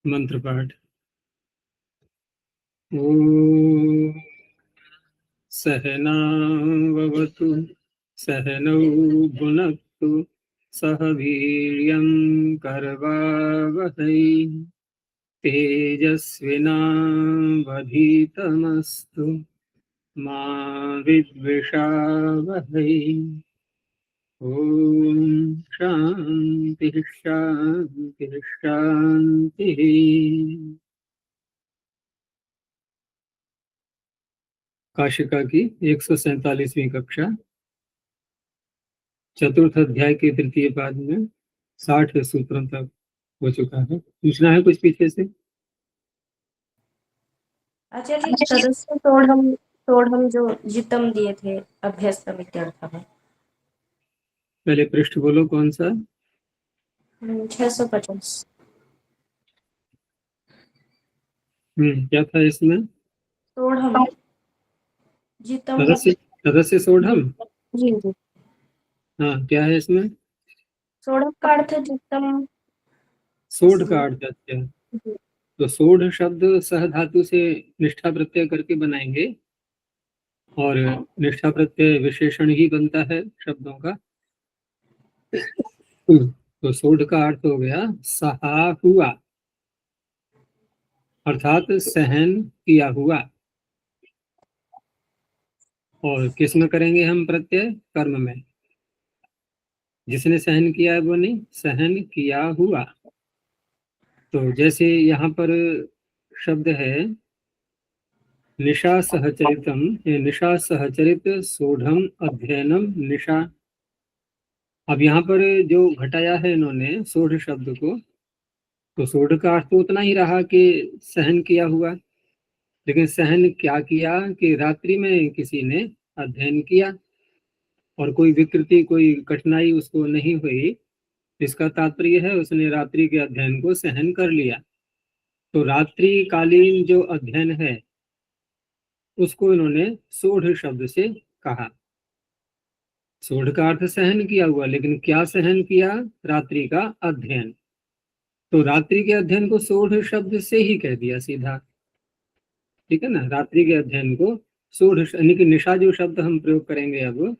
मंत्र पाठ। ओम सहनावतु सहनौ भुनक्तु सह वीर्यं करवावहै तेजस्विनावधीतमस्तु मा विद्विषावहै। ओम शांति शांति शांति। काशिका की 147वीं कक्षा, चतुर्थ अध्याय के तृतीय पाद में 60 सूत्रों तक हो चुका है। पूछना है कुछ पीछे से? आचार्य सदस्य तोड़म जो जितम दिए थे अभ्यस्तम इत्यर्थः। पहले पृष्ठ बोलो कौन सा? 650। क्या था इसमें? तोड़म जितम। सदस्य सोढ़म। जी जी। हाँ, क्या है इसमें? सोढ़म का अर्थ है जितम। सोढ़ का अर्थ क्या है? तो सोढ़ शब्द सह धातु से निष्ठा प्रत्यय करके बनाएंगे और निष्ठा प्रत्यय विशेषण ही बनता है शब्दों का। तो सोढ़ का अर्थ हो गया सहा हुआ, अर्थात सहन किया हुआ। और किस में करेंगे हम प्रत्यय? कर्म में। जिसने सहन किया है वो नहीं, सहन किया हुआ। तो जैसे यहाँ पर शब्द है निशा सहचरितम, निशा सहचरित सोढ़म अध्ययनम निशा। अब यहाँ पर जो घटाया है इन्होंने सोढ़ शब्द को, तो सोढ़ का अर्थ तो उतना ही रहा कि सहन किया हुआ। लेकिन सहन क्या किया कि रात्रि में किसी ने अध्ययन किया और कोई विकृति कोई कठिनाई उसको नहीं हुई। इसका तात्पर्य है उसने रात्रि के अध्ययन को सहन कर लिया। तो रात्रि कालीन जो अध्ययन है उसको इन्होंने सोढ़ शब्द से कहा। सोढ़ का अर्थ सहन किया हुआ, लेकिन क्या सहन किया? रात्रि का अध्ययन। तो रात्रि के अध्ययन को सोढ़ शब्द से ही कह दिया सीधा। ठीक है ना, रात्रि के अध्ययन को सोढ़ यानी कि निशा जो शब्द हम प्रयोग करेंगे अब,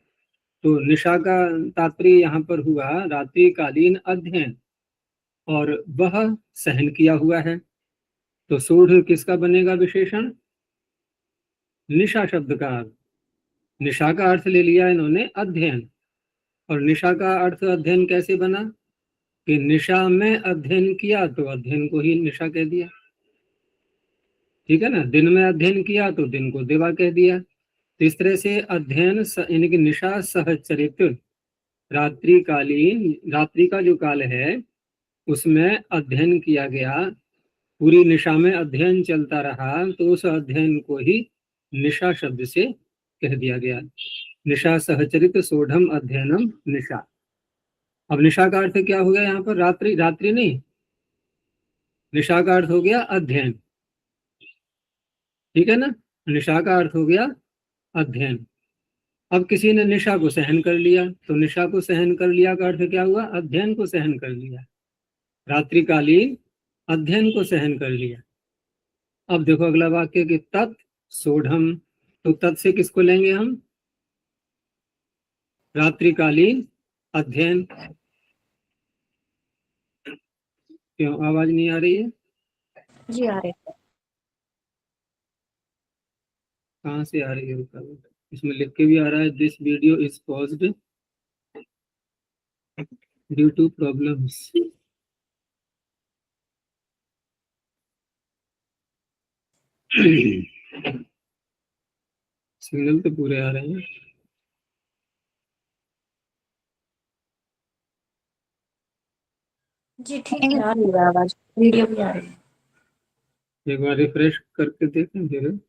तो निशा का तात्पर्य यहाँ पर हुआ रात्रिकालीन अध्ययन, और वह सहन किया हुआ है। तो सोढ़ किसका बनेगा विशेषण? निशा शब्द का। निशा का अर्थ ले लिया इन्होंने अध्ययन, और निशा का अर्थ अध्ययन कैसे बना कि निशा में अध्ययन किया तो अध्ययन को ही निशा कह दिया। ठीक है ना, दिन में अध्ययन किया तो दिन को दिवा कह दिया। तो इस तरह से अध्ययन यानी कि निशा सहचरित रात्रिकालीन, रात्रि का जो काल है उसमें अध्ययन किया गया, पूरी निशा में अध्ययन चलता रहा, तो उस अध्ययन को ही निशा शब्द से कह दिया गया। निशा सहचरित सोढ़म अध्ययनम निशा। अब निशा का अर्थ क्या हो गया यहाँ पर? रात्रि, रात्रि नहीं, निशा का अर्थ हो गया अध्ययन। ठीक है ना, निशा का अर्थ हो गया अध्ययन। अब किसी ने निशा को सहन कर लिया, तो निशा को सहन कर लिया का अर्थ क्या हुआ? अध्ययन को सहन कर लिया, रात्रिकालीन अध्ययन को सहन कर लिया। अब देखो अगला वाक्य कि तत् सोढ़म, तो तत् से किसको लेंगे हम? रात्रिकालीन अध्ययन। क्यों आवाज नहीं आ रही है? जी आ रहे। कहाँ से आ रही है? इसमें लिख के भी आ रहा है this video is paused due to problems. Signal तो पूरे आ रहे हैं। जी ठीक है, आ रही है आवाज, वीडियो भी आ रही है। एक बार रिफ्रेश करके देखें फिर।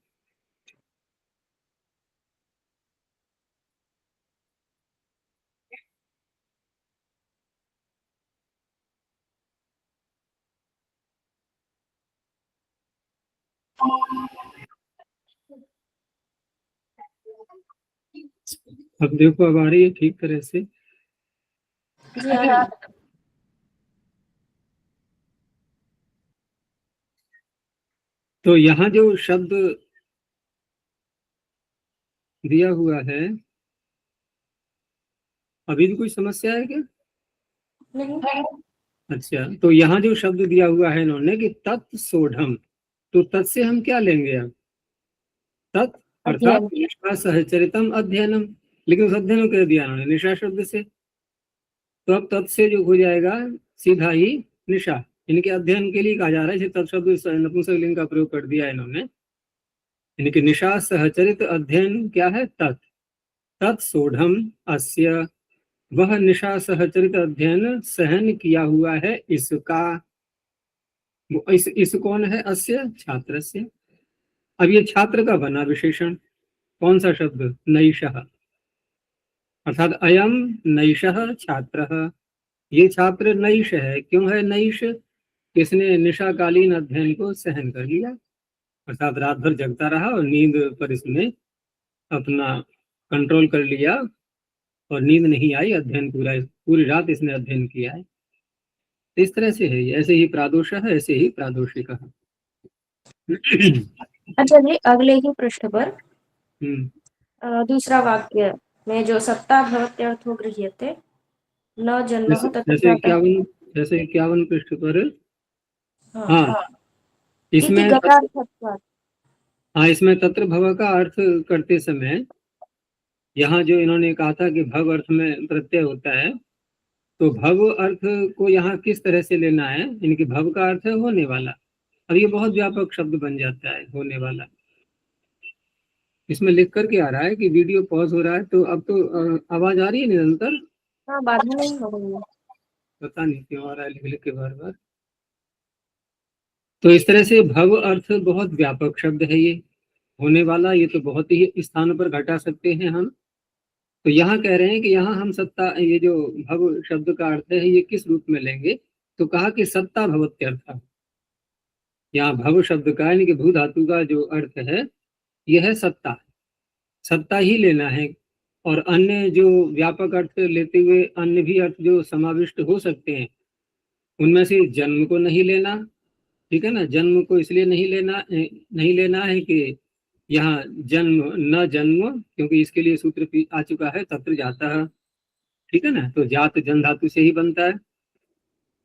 अब देखो अब आ रही है ठीक तरह से। जी आ रही है। तो यहाँ जो शब्द दिया हुआ है, अभी भी कोई समस्या है क्या? नहीं। अच्छा, तो यहाँ जो शब्द दिया हुआ है इन्होंने कि तत्सोढ़म, तो तत् से हम क्या लेंगे अब? तत् अर्थात अध्ययन। निष्ठा सहचरितम अध्ययनम, लेकिन उस अध्ययन को कह दिया उन्होंने निशा शब्द से। तो अब तत् से जो हो जाएगा सीधा ही निशा, इनके अध्ययन के लिए कहा जा रहा है, इसे तत् शब्द नपुंसकलिंग का प्रयोग कर दिया इन्होंने। इनके निशा सहचरित अध्ययन क्या है? तत्। तत्सोढ़म अस्य, वह निशा सहचरित अध्ययन सहन किया हुआ है इसका। वो इस कौन है? अस्य छात्र से। अब ये छात्र का बना विशेषण, कौन सा शब्द? नैषः, अर्थात अयम नैषः छात्रः, ये छात्र नैष है। क्यों है नैष? किसने निशाकालीन अध्ययन को सहन कर लिया, अर्थात रात भर जगता रहा और नींद पर इसने अपना कंट्रोल कर लिया और नींद नहीं आई, अध्ययन पूरी रात इसने अध्ययन किया है। इस तरह से है, ऐसे ही प्रादोष है, ऐसे ही प्रादोषिक है। अच्छा जी, अगले ही पृष्ठ पर दूसरा वाक्य में जो सत्ता भवत्यर्थो गृह्यते न जन्म तत्र जैसे 51 पृष्ठ पर। हाँ, हाँ, इति इसमें गतार्थत्वात्। हाँ, इसमें तत्र भव का अर्थ करते समय यहाँ जो इन्होंने कहा था कि भव अर्थ में प्रत्यय होता है, तो भव अर्थ को यहाँ किस तरह से लेना है? इनके भव का अर्थ है होने वाला। अब ये बहुत व्यापक शब्द बन जाता है होने वाला। इसमें लिख करके आ रहा है कि वीडियो पॉज हो रहा है, तो अब तो आवाज आ रही है निरंतर। हाँ, बाधा नहीं हो रही है। पता नहीं क्यों आ रहा है लिख लिख के बार बार। तो इस तरह से भव अर्थ बहुत व्यापक शब्द है ये, होने वाला। ये तो बहुत ही स्थान पर घटा सकते हैं हम। तो यहाँ कह रहे हैं कि यहाँ हम सत्ता, ये जो भव शब्द का अर्थ है ये किस रूप में लेंगे? तो कहा कि सत्ता भवत्यर्थ। यहाँ भव शब्द का यानी कि भू धातु का जो अर्थ है यह है सत्ता, सत्ता ही लेना है। और अन्य जो व्यापक अर्थ लेते हुए अन्य भी अर्थ जो समाविष्ट हो सकते हैं, उनमें से जन्म को नहीं लेना। ठीक है ना, जन्म को इसलिए नहीं लेना है कि यहाँ जन्म न जन्म, क्योंकि इसके लिए सूत्र आ चुका है तत्र जाता है। ठीक है ना, तो जात जन धातु से ही बनता है,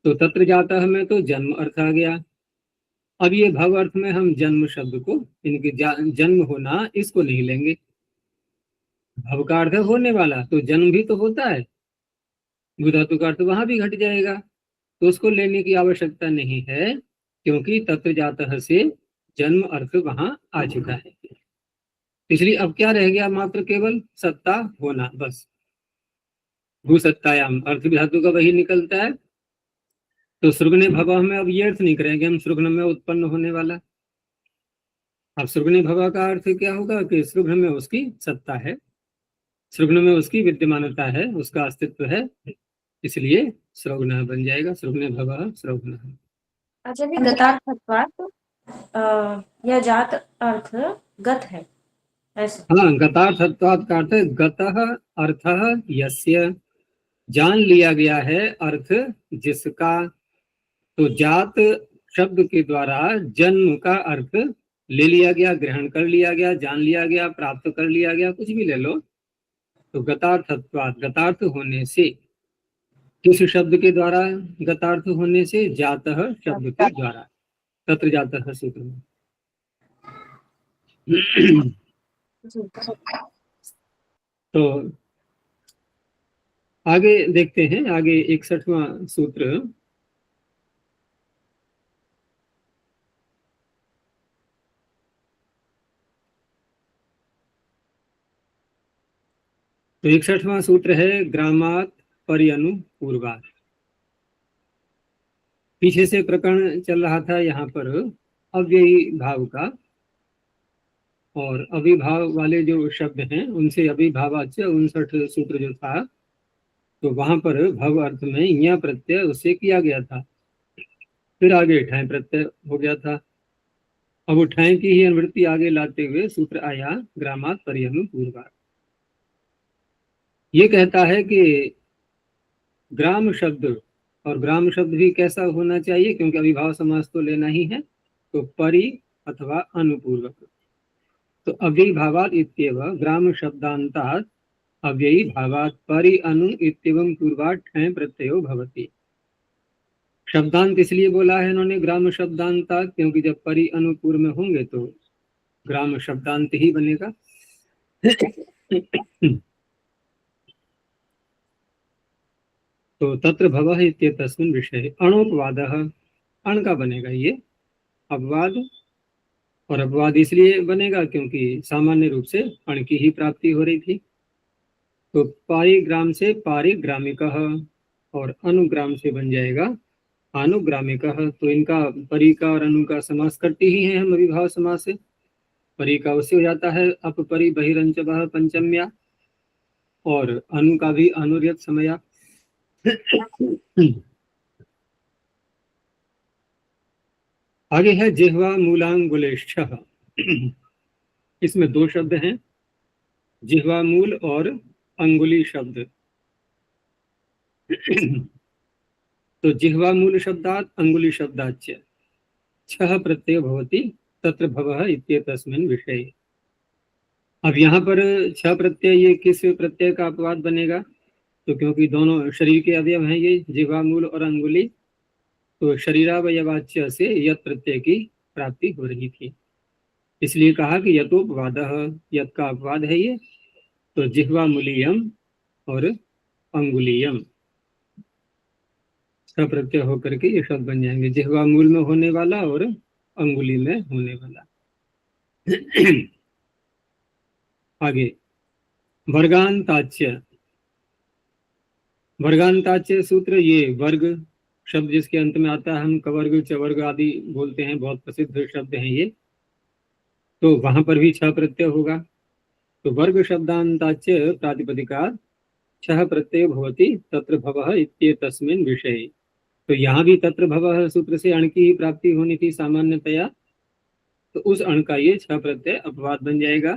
तो तत्र जाता है में तो जन्म अर्थ आ गया। अब ये भव अर्थ में हम जन्म शब्द को, इनके जन्म होना, इसको नहीं लेंगे। भव का अर्थ है होने वाला, तो जन्म भी तो होता है, भू धातु का अर्थ वहां भी घट जाएगा, तो उसको लेने की आवश्यकता नहीं है, क्योंकि तत्र जातः से जन्म अर्थ वहां आ चुका है। इसलिए अब क्या रह गया? मात्र केवल सत्ता होना, बस। भू सत्तायाम अर्थ भी धातु का वही निकलता है। तो सृग्ने भव में अब ये अर्थ नहीं करेंगे हम सृग्न में उत्पन्न होने वाला। अब सृग्ने भव का अर्थ क्या होगा कि सृग्न में उसकी सत्ता है, सृग्न में उसकी विद्यमानता है, उसका अस्तित्व है, इसलिए सृग्न बन जाएगा। सृग्ने भव सृग्न। अच्छा जी, गतार्थत्वात् यह जात अर्थ गत है, ऐसे। हाँ, गतार्थत्वात् का अर्थ है गतः अर्थः यस्य, जान लिया गया है अर्थ जिसका। तो जात शब्द के द्वारा जन्म का अर्थ ले लिया गया, ग्रहण कर लिया गया, जान लिया गया, प्राप्त कर लिया गया, कुछ भी ले लो। तो गतार्थत्वात्, गतार्थ होने से, किस शब्द के द्वारा? गतार्थ होने से, जातः शब्द के द्वारा, तत्र जातः सूत्र में। तो आगे देखते हैं, आगे 61वां सूत्र। तो 61वां सूत्र है ग्रामात पर्यनुपूर्वात। पीछे से प्रकरण चल रहा था यहाँ पर अव्ययी भाव का, और अविभाव वाले जो शब्द हैं उनसे अविभावाच्य 59 सूत्र जो था, तो वहां पर भव अर्थ में यह प्रत्यय उससे किया गया था, फिर आगे ठाय प्रत्यय हो गया था। अब ठाय की ही अनुवृत्ति आगे लाते हुए सूत्र आया ग्रामात पर्यनुपूर्वात। ये कहता है कि ग्राम शब्द, और ग्राम शब्द भी कैसा होना चाहिए, क्योंकि अविभाव समास तो लेना ही है, तो परि अथवा अनुपूर्वक। तो अव्ययी भावात इत्येव ग्राम शब्दांतात् अव्ययी भावात परि अनु इत्येवं पूर्वात् ठञ् प्रत्ययो भवति। शब्दांत इसलिए बोला है इन्होंने ग्राम शब्दांतात्, क्योंकि जब परि अनु पूर्व में होंगे तो ग्राम शब्दांत ही बनेगा। तो तत्र भवः इत्येतस्मिन् विषये अणोपवादः, अण का बनेगा ये अपवाद, और अपवाद इसलिए बनेगा क्योंकि सामान्य रूप से अण की ही प्राप्ति हो रही थी। तो पारिग्राम से पारिग्रामिकः और अनुग्राम से बन जाएगा अनुग्रामिकः। तो इनका परि का और अनु का समास करते ही हैं हम अविभाव समास से। परि का उससे हो जाता है अपपरि बहिरंचवः पंचम्या, और अनु का भी अनुर्यत समया। आगे है जिह्वा मूलांगुलेष्ठ। इसमें दो शब्द हैं, जिह्वा मूल और अंगुली शब्द। तो जिह्वा मूल शब्दात् अंगुली शब्दाच्च छह प्रत्यय भवति तत्र भवः इत्येतस्मिन् विषये। अब यहाँ पर छह प्रत्यय, ये किस प्रत्यय का अपवाद बनेगा? तो क्योंकि दोनों शरीर के अवयव हैं ये, जिह्वा मूल और अंगुली, तो शरीरावयवाच्य से यत प्रत्यय की प्राप्ति हो रही थी, इसलिए कहा कि यतोपवादः, यत का अपवाद है ये। तो जिह्वा मूलियम और अंगुलियम छह प्रत्यय होकर के ये शब्द बन जाएंगे, जिह्वा मूल में होने वाला और अंगुली में होने वाला। आगे वर्गांताच्य, वर्गांताच्य सूत्र, ये वर्ग शब्द जिसके अंत में आता है, हम कवर्ग चवर्ग आदि बोलते हैं, बहुत प्रसिद्ध शब्द हैं ये। तो वहां पर भी छह प्रत्यय होगा। तो वर्ग शब्दांताच्य प्रातिपदिका छह प्रत्यय भवति तत्र भवः इत्येतस्मिन् विषये। तो यहाँ भी तत्र भवः सूत्र से अण की ही प्राप्ति होनी थी सामान्यतया, तो उस अण का ये छह प्रत्यय अपवाद बन जाएगा।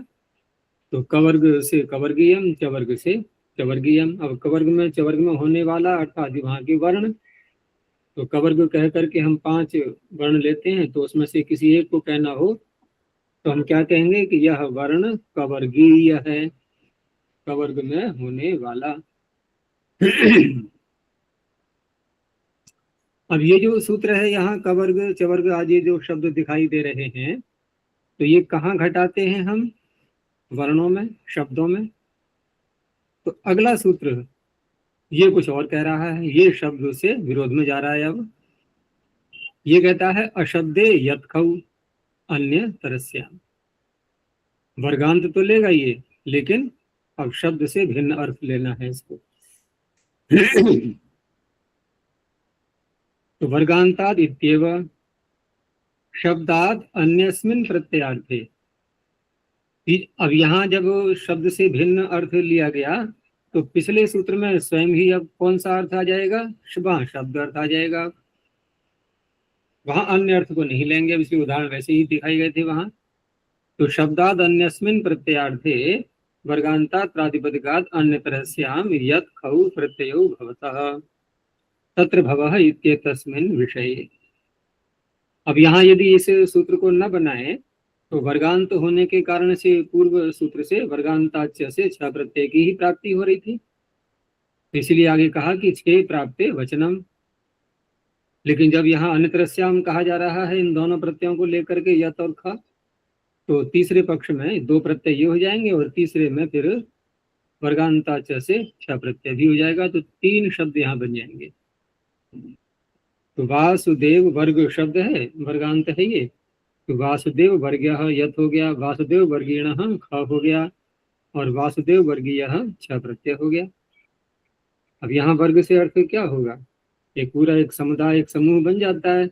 तो कवर्ग से कवर्गीयम, चवर्ग से चवर्गीयम। अब कवर्ग में होने वाला अर्थात वहाँ के वर्ण, तो कवर्ग कह करके हम 5 वर्ण लेते हैं, तो उसमें से किसी एक को कहना हो तो हम क्या कहेंगे कि यह वर्ण कवर्गीय है, कवर्ग में होने वाला। अब ये जो सूत्र है, यहाँ कवर्ग चवर्ग आदि जो शब्द दिखाई दे रहे हैं, तो ये कहाँ घटाते हैं हम? वर्णों में, शब्दों में। तो अगला सूत्र ये कुछ और कह रहा है, ये शब्द से विरोध में जा रहा है। अब ये कहता है अशब्दे यत्खौ अन्य तरस्याम। वर्गांत तो लेगा ये, लेकिन अब शब्द से भिन्न अर्थ लेना है इसको। तो वर्गांताद इत्येव शब्दाद अन्यस्मिन् प्रत्ययार्थे। अब यहाँ जब शब्द से भिन्न अर्थ लिया गया, तो पिछले सूत्र में स्वयं ही अब कौन सा अर्थ आ जाएगा? शब्द अर्थ आ जाएगा, वहां अन्य अर्थ को नहीं लेंगे। अब इसके उदाहरण वैसे ही दिखाई गए थे वहां। तो शब्दाद अन्यस्मिन् प्रत्ययार्थे वर्गांतात् प्रातिपदिकात् अन्यतरस्याम यत् खौ प्रत्ययो भवतः तत्र भवः इत्येतस्मिन् विषये। अब यहाँ यदि इस सूत्र को न बनाए, तो वर्गांत होने के कारण से पूर्व सूत्र से वर्गांताच्य से छह प्रत्यय की ही प्राप्ति हो रही थी, इसलिए आगे कहा कि छह प्राप्ते वचनम। लेकिन जब यहाँ अन्यतरस्याम कहा जा रहा है इन दोनों प्रत्ययों को लेकर के यत और ख, तो तीसरे पक्ष में दो प्रत्यय ये हो जाएंगे और तीसरे में फिर वर्गांताच्य से छह प्रत्यय भी हो जाएगा, तो 3 शब्द यहाँ बन जाएंगे। तो वासुदेव वर्ग शब्द है, वर्गांत है ये। तो वासुदेव वर्गीय यत हो गया, वासुदेव वर्गीण ख हो गया, और वासुदेव वर्गीय छह प्रत्यय हो गया। अब यहाँ वर्ग से अर्थ क्या होगा? एक पूरा एक समुदाय, एक समूह बन जाता है,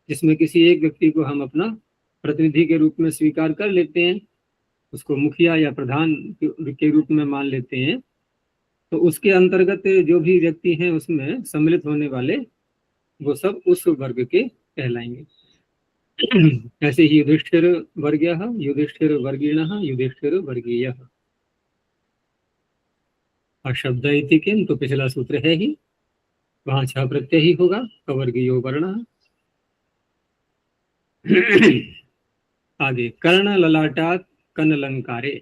जिसमें किसी एक व्यक्ति को हम अपना प्रतिनिधि के रूप में स्वीकार कर लेते हैं, उसको मुखिया या प्रधान के रूप में मान लेते हैं। तो उसके अंतर्गत जो भी व्यक्ति हैं उसमें सम्मिलित होने वाले, वो सब उस वर्ग के कहलाएंगे। ऐसे ही युधिष्ठिर वर्गीय, युधिष्ठिर वर्गीण, युधिष्ठिर वर्गीय। और शब्द इति किम, तो पिछला सूत्र है ही, वहां छह प्रत्यय ही होगा, कवर्गीयो वर्ण। आगे कर्ण ललाटात कनलंकारे,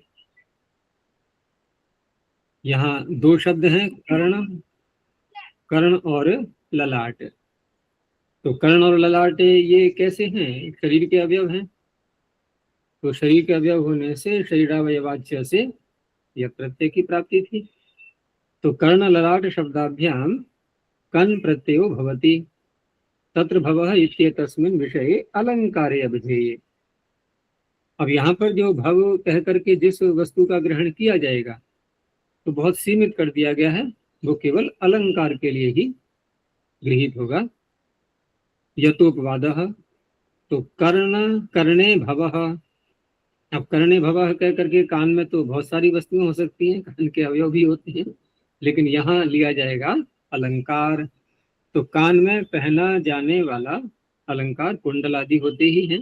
यहाँ दो शब्द हैं, कर्ण, कर्ण और ललाट। तो कर्ण और ललाट ये कैसे हैं? शरीर के अवयव हैं। तो शरीर के अवयव होने से शरीरावयवाच्य से यह प्रत्यय की प्राप्ति थी। तो कर्ण ललाट शब्दाभ्याम कन प्रत्ययो भवति, तत्र भवः इत्येतस्मिन् विषये अलंकारे अभिधेये। अब यहाँ पर जो भव कह करके जिस वस्तु का ग्रहण किया जाएगा तो बहुत सीमित कर दिया गया है, वो केवल अलंकार के लिए ही गृहीत होगा। यतोपवादः, तो कर्ण कर्णे भवः। अब कर्णे भवः कह करके कान में तो बहुत सारी वस्तुएं हो सकती हैं, कान के अवयव भी होते हैं, लेकिन यहाँ लिया जाएगा अलंकार। तो कान में पहना जाने वाला अलंकार कुंडल आदि होते ही हैं।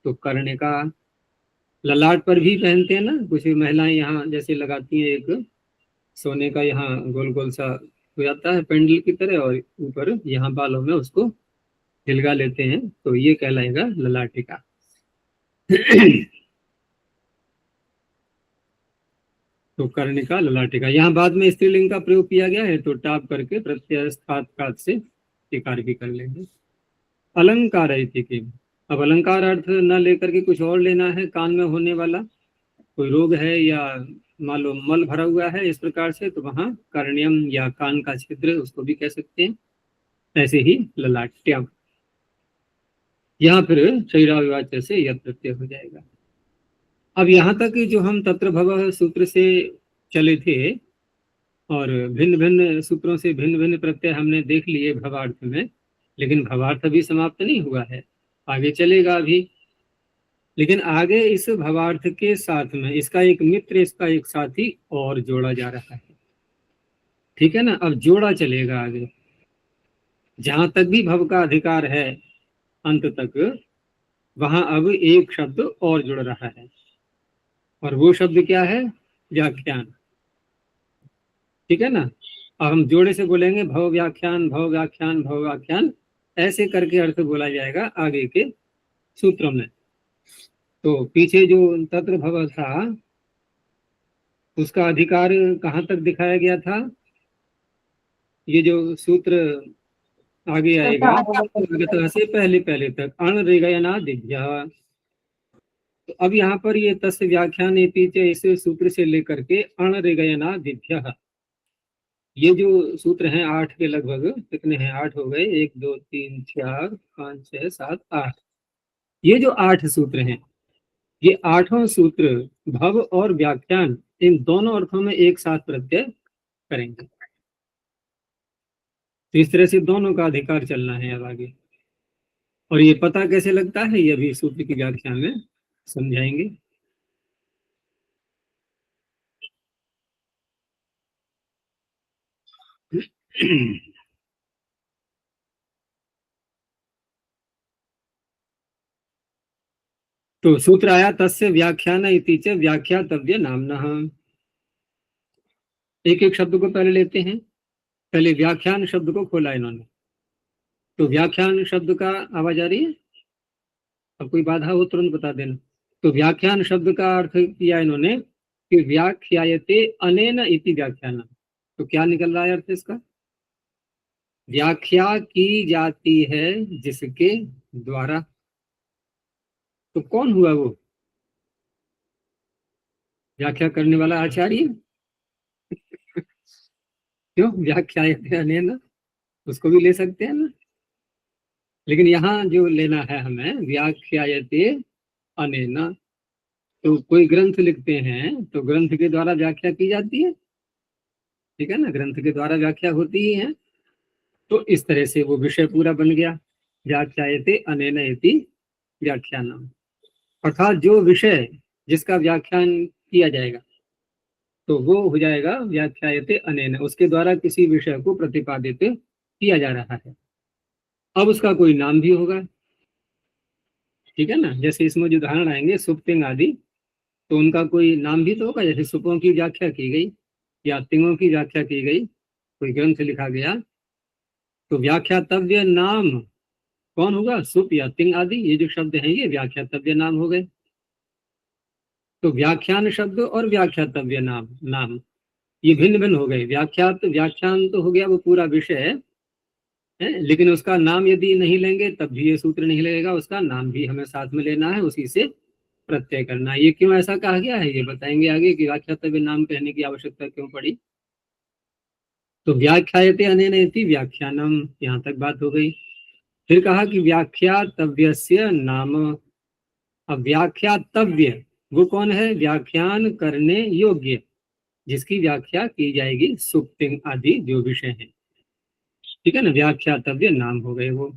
तो कर्ण का, ललाट पर भी पहनते हैं ना कुछ महिलाएं, यहाँ जैसे लगाती हैं एक सोने का, यहाँ गोल गोल सा हो जाता है पेंडल की तरह, और ऊपर यहाँ बालों में उसको हिलगा लेते हैं, तो ये कहलाएगा ललाटिका। तो कर्णिका ललाटिका, यहाँ बाद में स्त्रीलिंग का प्रयोग किया गया है, तो टाप करके प्रत्ययस्थात से टिकार भी कर लेंगे। अलंकार की, अब अलंकार अर्थ न लेकर के कुछ और लेना है, कान में होने वाला कोई रोग है या मान लो मल भरा हुआ है इस प्रकार से, तो वहां कर्ण्यम या कान का छिद्र उसको भी कह सकते हैं। ऐसे ही ललाट्यम, यहाँ फिर शरीराविवाच्य से यह प्रत्यय हो जाएगा। अब यहाँ तक जो हम तत्र भवः सूत्र से चले थे और भिन्न भिन्न सूत्रों से भिन्न भिन्न प्रत्यय हमने देख लिए भवार्थ में, लेकिन भवार्थ अभी समाप्त नहीं हुआ है, आगे चलेगा अभी। लेकिन आगे इस भवार्थ के साथ में इसका एक मित्र, इसका एक साथी और जोड़ा जा रहा है, ठीक है ना। अब जोड़ा चलेगा आगे, जहां तक भी भव का अधिकार है अंत तक, वहां अब एक शब्द और जुड़ रहा है, और वो शब्द क्या है? व्याख्यान, ठीक है ना। अब हम जोड़े से बोलेंगे भव व्याख्यान, भव व्याख्यान, भव व्याख्यान, ऐसे करके अर्थ बोला जाएगा आगे के सूत्रों में। तो पीछे जो तत्र भव था उसका अधिकार कहाँ तक दिखाया गया था? ये जो सूत्र आगे आएगा तो से पहले पहले तक अण दिव्या। तो अब यहाँ पर ये तस्य व्याख्यान पीछे इस सूत्र से लेकर के अण दिव्या, ये जो सूत्र हैं 8 के लगभग, कितने हैं? 8 हो गए, 1 2 3 4 5 6 7 8। ये जो 8 सूत्र हैं, ये 8 सूत्र भव और व्याख्यान इन दोनों अर्थों में एक साथ प्रत्यय करेंगे। तो इस तरह से दोनों का अधिकार चलना है अब आगे। और ये पता कैसे लगता है, ये भी सूत्र की व्याख्या में समझाएंगे। तो सूत्र आया तस्य व्याख्यान इति च व्याख्यातव्य नामनः। एक एक शब्द को पहले लेते हैं। पहले व्याख्यान शब्द को खोला इन्होंने, तो व्याख्यान शब्द का आवाज आ रही है? अब कोई बाधा हो तुरंत बता देना। तो व्याख्यान शब्द का अर्थ किया इन्होंने कि व्याख्यायते अनेन इति व्याख्यान। तो क्या निकल रहा है अर्थ इसका? व्याख्या की जाती है जिसके द्वारा। तो कौन हुआ वो? व्याख्या करने वाला आचार्य। क्यों? व्याख्यायते अनेन, उसको भी ले सकते हैं ना, लेकिन यहाँ जो लेना है हमें व्याख्यायते अनेन। तो कोई ग्रंथ लिखते हैं तो ग्रंथ के द्वारा व्याख्या की जाती है, ठीक है ना, ग्रंथ के द्वारा व्याख्या होती ही है। तो इस तरह से वो विषय पूरा बन गया, व्याख्यायते अनेन इति व्याख्यानम। अर्थात जो विषय जिसका व्याख्यान किया जाएगा तो वो हो जाएगा व्याख्यायते अनेन, उसके द्वारा किसी विषय को प्रतिपादित किया जा रहा है। अब उसका कोई नाम भी होगा, ठीक है ना। जैसे इसमें जो उदाहरण आएंगे सुप्तिंग आदि, तो उनका कोई नाम भी तो होगा। जैसे सुपों की व्याख्या की गई या तिंगों की व्याख्या की गई, कोई ग्रंथ लिखा गया, तो व्याख्यातव्य नाम कौन होगा? सुप या तिंग आदि, ये जो शब्द हैं ये व्याख्यातव्य नाम हो गए। तो व्याख्यान शब्द और व्याख्यातव्य नाम नाम ये भिन्न भिन्न हो गए। व्याख्यान तो हो गया वो पूरा विषय है, लेकिन उसका नाम यदि नहीं लेंगे तब भी ये सूत्र नहीं लगेगा, उसका नाम भी हमें साथ में लेना है, उसी से प्रत्यय करना है। ये क्यों ऐसा कहा गया है ये बताएंगे आगे कि व्याख्यातव्य नाम कहने की आवश्यकता क्यों पड़ी। तो व्याख्यायते अनेन इति व्याख्यानम, यहाँ तक बात हो गई। फिर कहा कि व्याख्यातव्यस्य नाम। अब व्याख्यातव्य वो कौन है? व्याख्यान करने योग्य, जिसकी व्याख्या की जाएगी, सुक्ति आदि जो विषय है, ठीक है ना, व्याख्यातव्य नाम हो गए वो।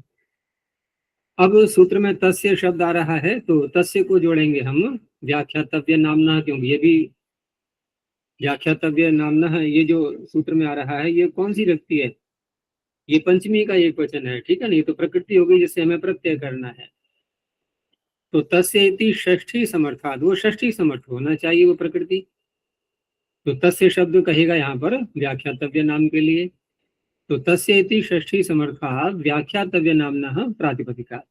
अब सूत्र में तस्य शब्द आ रहा है तो तस्य को जोड़ेंगे हम व्याख्यातव्य नामना, क्योंकि ये भी व्याख्यातव्य नामना है। ये जो सूत्र में आ रहा है ये कौन सी व्यक्ति है? ये पंचमी का एक वचन है, ठीक है ना, ये तो प्रकृति हो गई जिससे हमें प्रत्यय करना है। तो तस्य इति षष्ठी समर्थात, वो षष्ठी समर्थ होना चाहिए वो प्रकृति। तो तस्य शब्द कहेगा यहाँ पर व्याख्यातव्य नाम के लिए। तो तस्य इति षष्ठी समर्थात व्याख्यातव्य नामना प्रातिपदिका।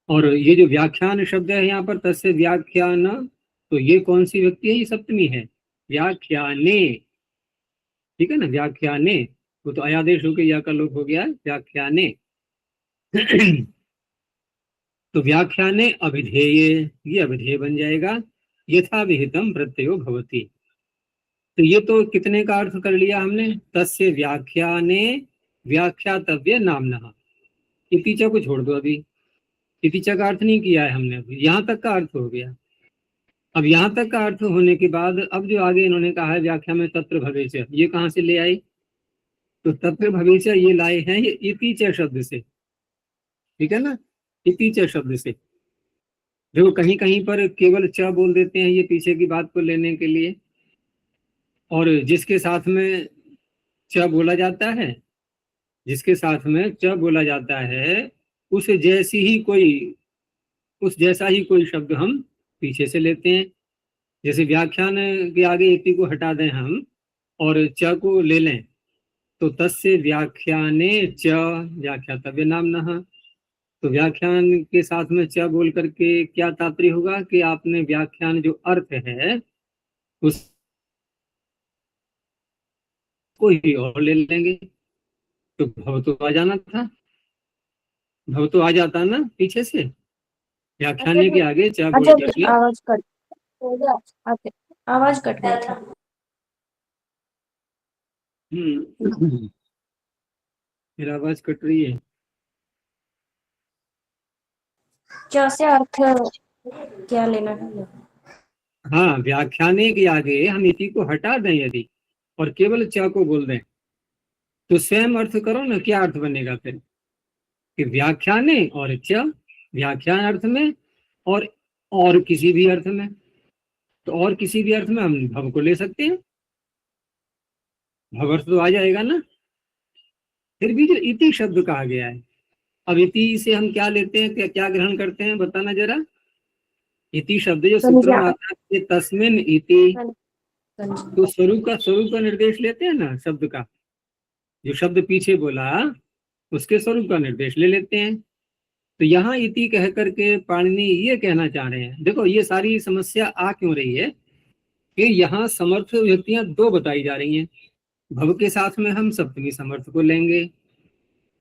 और ये जो व्याख्यान शब्द है यहाँ पर तस्य व्याख्यान, तो ये कौन सी व्यक्ति है? ये सप्तमी है, व्याख्याने, ठीक है ना, व्याख्याने। वो तो अयादेश होकर या का लोप हो गया, व्याख्याने। तो व्याख्याने अभिधेय, ये अभिधेय बन जाएगा, यथा विहितम प्रत्ययो भवति। तो ये तो कितने का अर्थ कर लिया हमने? तस्य व्याख्याने व्याख्यातव्य नामना। इतिचा को छोड़ दो, अभी इतिचा का अर्थ नहीं किया है हमने, अभी यहाँ तक का अर्थ हो गया। अब यहाँ तक का अर्थ होने के बाद अब जो आगे इन्होंने कहा है व्याख्या में तत्र भवेच, ये कहाँ से ले आई? तो तत्र भवेच ये लाए हैं ये इतिच शब्द से, ठीक है ना, इतिच शब्द से। देखो कहीं कहीं पर केवल च बोल देते हैं ये पीछे की बात को लेने के लिए, और जिसके साथ में च बोला जाता है, जिसके साथ में च बोला जाता है उस जैसा ही कोई शब्द हम पीछे से लेते हैं। जैसे व्याख्यान के आगे इति को हटा दें हम और च को ले लें, तो तस्य व्याख्याने च व्याख्यातव्य नामनः। तो व्याख्यान के साथ में च बोल करके क्या तात्पर्य होगा कि आपने व्याख्यान जो अर्थ है उसको ही और ले लेंगे। तो भव तो आ जाना था, भव तो आ जाता ना पीछे से, व्याख्याने के आगे च बोल अच्छा करके। आवाज कट गई थी। मेरा आवाज कट रही है। च से अर्थ क्या लेना है? हाँ, व्याख्याने के आगे हम इति को हटा दें यदि और केवल च को बोल दें तो स्वयं अर्थ करो ना, क्या अर्थ बनेगा फिर कि व्याख्याने और च, व्याख्यान अर्थ में और किसी भी अर्थ में। तो और किसी भी अर्थ में हम भव को ले सकते हैं, भव अर्थ तो आ जाएगा ना। फिर भी जो इति शब्द कहा गया है, अब इति से हम क्या लेते हैं, क्या ग्रहण करते हैं, बताना जरा। इति शब्द जो सूत्र में आता है तस्मिन इति, तो स्वरूप का निर्देश लेते हैं ना, शब्द का जो शब्द पीछे बोला उसके स्वरूप का निर्देश ले लेते हैं। तो यहाँ इति कह करके पाणिनि ये कहना चाह रहे हैं, देखो ये सारी समस्या आ क्यों रही है कि यहाँ समर्थ व्यक्तियां दो बताई जा रही हैं। भव के साथ में हम सप्तमी समर्थ को लेंगे,